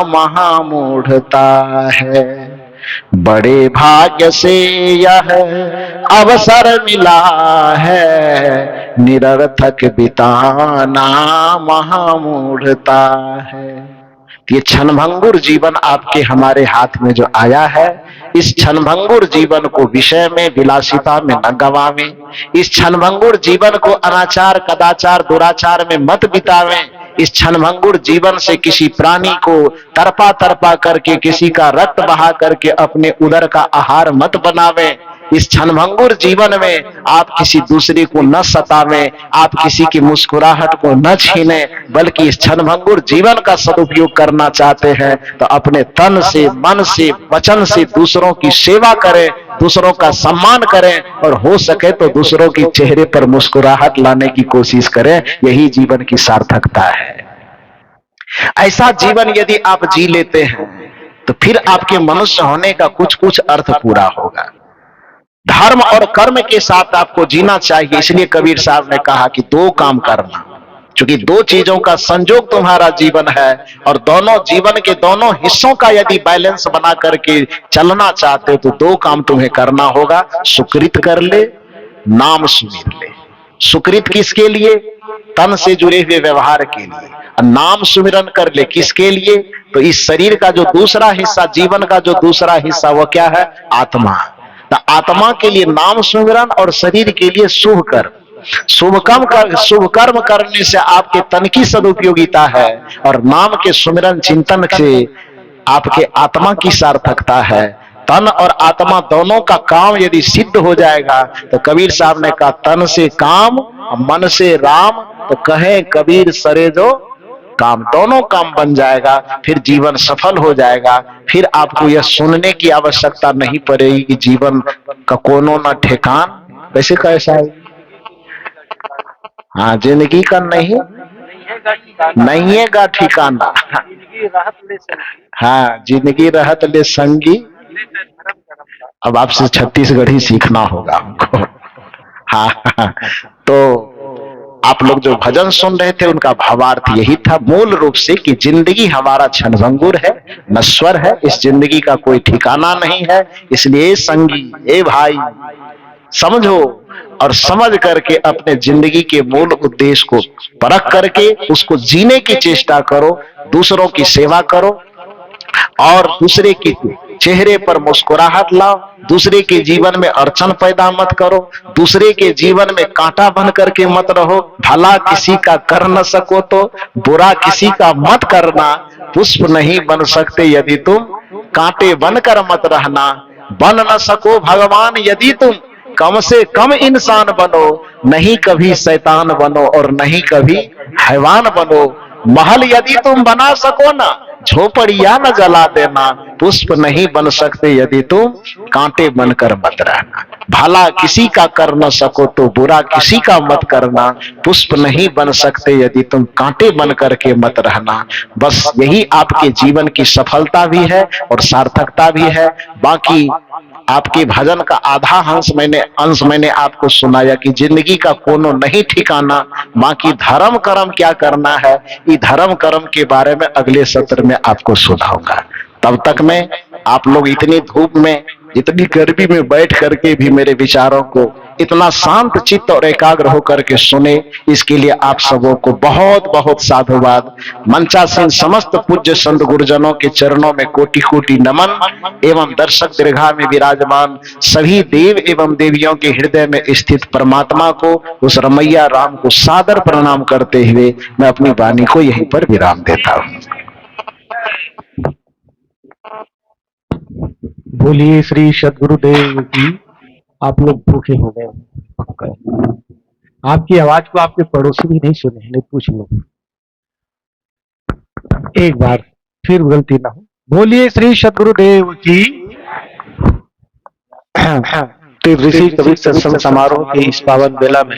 महामूढ़ता है। बड़े भाग्य से यह अवसर मिला है, निरर्थक बिताना महामूढ़ता है। ये क्षणभंगुर जीवन आपके हमारे हाथ में जो आया है, इस क्षणभंगुर जीवन को विषय में विलासिता में न गवावें। इस क्षणभंगुर जीवन को अनाचार कदाचार दुराचार में मत बितावें। इस क्षणभंगुर जीवन से किसी प्राणी को तरपा तरपा करके, किसी का रक्त बहा करके अपने उदर का आहार मत बनावें। इस क्षणभंगुर जीवन में आप किसी दूसरे को न सतावें, आप किसी की मुस्कुराहट को न छीनें, बल्कि इस क्षणभंगुर जीवन का सदुपयोग करना चाहते हैं तो अपने तन से, मन से, वचन से दूसरों की सेवा करें, दूसरों का सम्मान करें, और हो सके तो दूसरों के चेहरे पर मुस्कुराहट लाने की कोशिश करें। यही जीवन की सार्थकता है। ऐसा जीवन यदि आप जी लेते हैं तो फिर आपके मनुष्य होने का कुछ कुछ अर्थ पूरा होगा। धर्म और कर्म के साथ आपको जीना चाहिए। इसलिए कबीर साहब ने कहा कि 2 काम करना, क्योंकि 2 चीजों का संयोग तुम्हारा जीवन है, और दोनों जीवन के दोनों हिस्सों का यदि बैलेंस बना करके चलना चाहते हो तो 2 काम तुम्हें करना होगा। सुकृत कर ले, नाम सुमिर ले। सुकृत किसके लिए? तन से जुड़े हुए व्यवहार के लिए। नाम सुमिरन कर ले किसके लिए? तो इस शरीर का जो दूसरा हिस्सा, जीवन का जो दूसरा हिस्सा, वो क्या है? आत्मा। तो आत्मा के लिए नाम सुमिरन और शरीर के लिए शुभ कर्म। शुभ कर्म करने से आपके तन की सदुपयोगिता है, और नाम के सुमिरन चिंतन से आपके आत्मा की सार्थकता है। तन और आत्मा दोनों का काम यदि सिद्ध हो जाएगा तो कबीर साहब ने कहा, तन से काम, मन से राम, तो कहे कबीर सरे जो काम, दोनों काम बन जाएगा, फिर जीवन सफल हो जाएगा। फिर आपको यह सुनने की आवश्यकता नहीं पड़ेगी कि जीवन का कोनो न ठेकान। वैसे कैसा है? हाँ, जिंदगी का नहीं नहीं है गा ठिकाना। हाँ, जिंदगी रहत ले संगी। अब आपसे छत्तीसगढ़ी सीखना होगा हमको। हाँ, हाँ। तो आप लोग जो भजन सुन रहे थे उनका भावार्थ यही था मूल रूप से कि जिंदगी हमारा क्षणभंगुर है, नश्वर है, इस जिंदगी का कोई ठिकाना नहीं है। इसलिए संगी, ए भाई, समझो और समझ करके अपने जिंदगी के मूल उद्देश्य को परख करके उसको जीने की चेष्टा करो, दूसरों की सेवा करो और दूसरे के चेहरे पर मुस्कुराहट लाओ, दूसरे के जीवन में अड़चन पैदा मत करो, दूसरे के जीवन में कांटा बन करके मत रहो। भला किसी का कर न सको तो बुरा किसी का मत करना। पुष्प नहीं बन सकते यदि तुम कांटे बनकर मत रहना। बन न सको भगवान यदि तुम कम से कम इंसान बनो। नहीं कभी शैतान बनो और नहीं कभी हैवान बनो। महल यदि तुम बना सको ना, झोपड़िया न जला देना। पुष्प नहीं बन सकते यदि तुम कांटे बनकर मत रहना। भला किसी का कर न सको तो बुरा किसी का मत करना। पुष्प नहीं बन सकते यदि तुम कांटे बन करके मत रहना। बस यही आपके जीवन की सफलता भी है और सार्थकता भी है। बाकी आपके भजन का आधा अंश मैंने आपको सुनाया कि जिंदगी का कोनो नहीं ठिकाना। बाकी धर्म कर्म क्या करना है, ये धर्म कर्म के बारे में अगले सत्र में आपको सुनाऊंगा। तब तक में आप लोग इतनी धूप में, इतनी गर्मी में बैठ करके भी मेरे विचारों को इतना शांत चित्त और एकाग्र होकर के सुने, इसके लिए आप सबों को बहुत बहुत साधुवाद। मंचासीन समस्त पूज्य संत गुरुजनों के चरणों में कोटि कोटि नमन एवं दर्शक दीर्घा में विराजमान सभी देव एवं देवियों के हृदय में स्थित परमात्मा को, उस रमैया राम को सादर प्रणाम करते हुए मैं अपनी वाणी को यहीं पर विराम देता हूँ। बोलिए श्री सद्गुरुदेव की। आप लोग भूखे हो गए पक्का। आपकी आवाज को आपके पड़ोसी भी नहीं सुने, नहीं पूछ लो एक बार, फिर गलती ना हो। बोलिए श्री सद्गुरुदेव की। ऋषि कवि सत्संग समारोह की इस पावन बेला में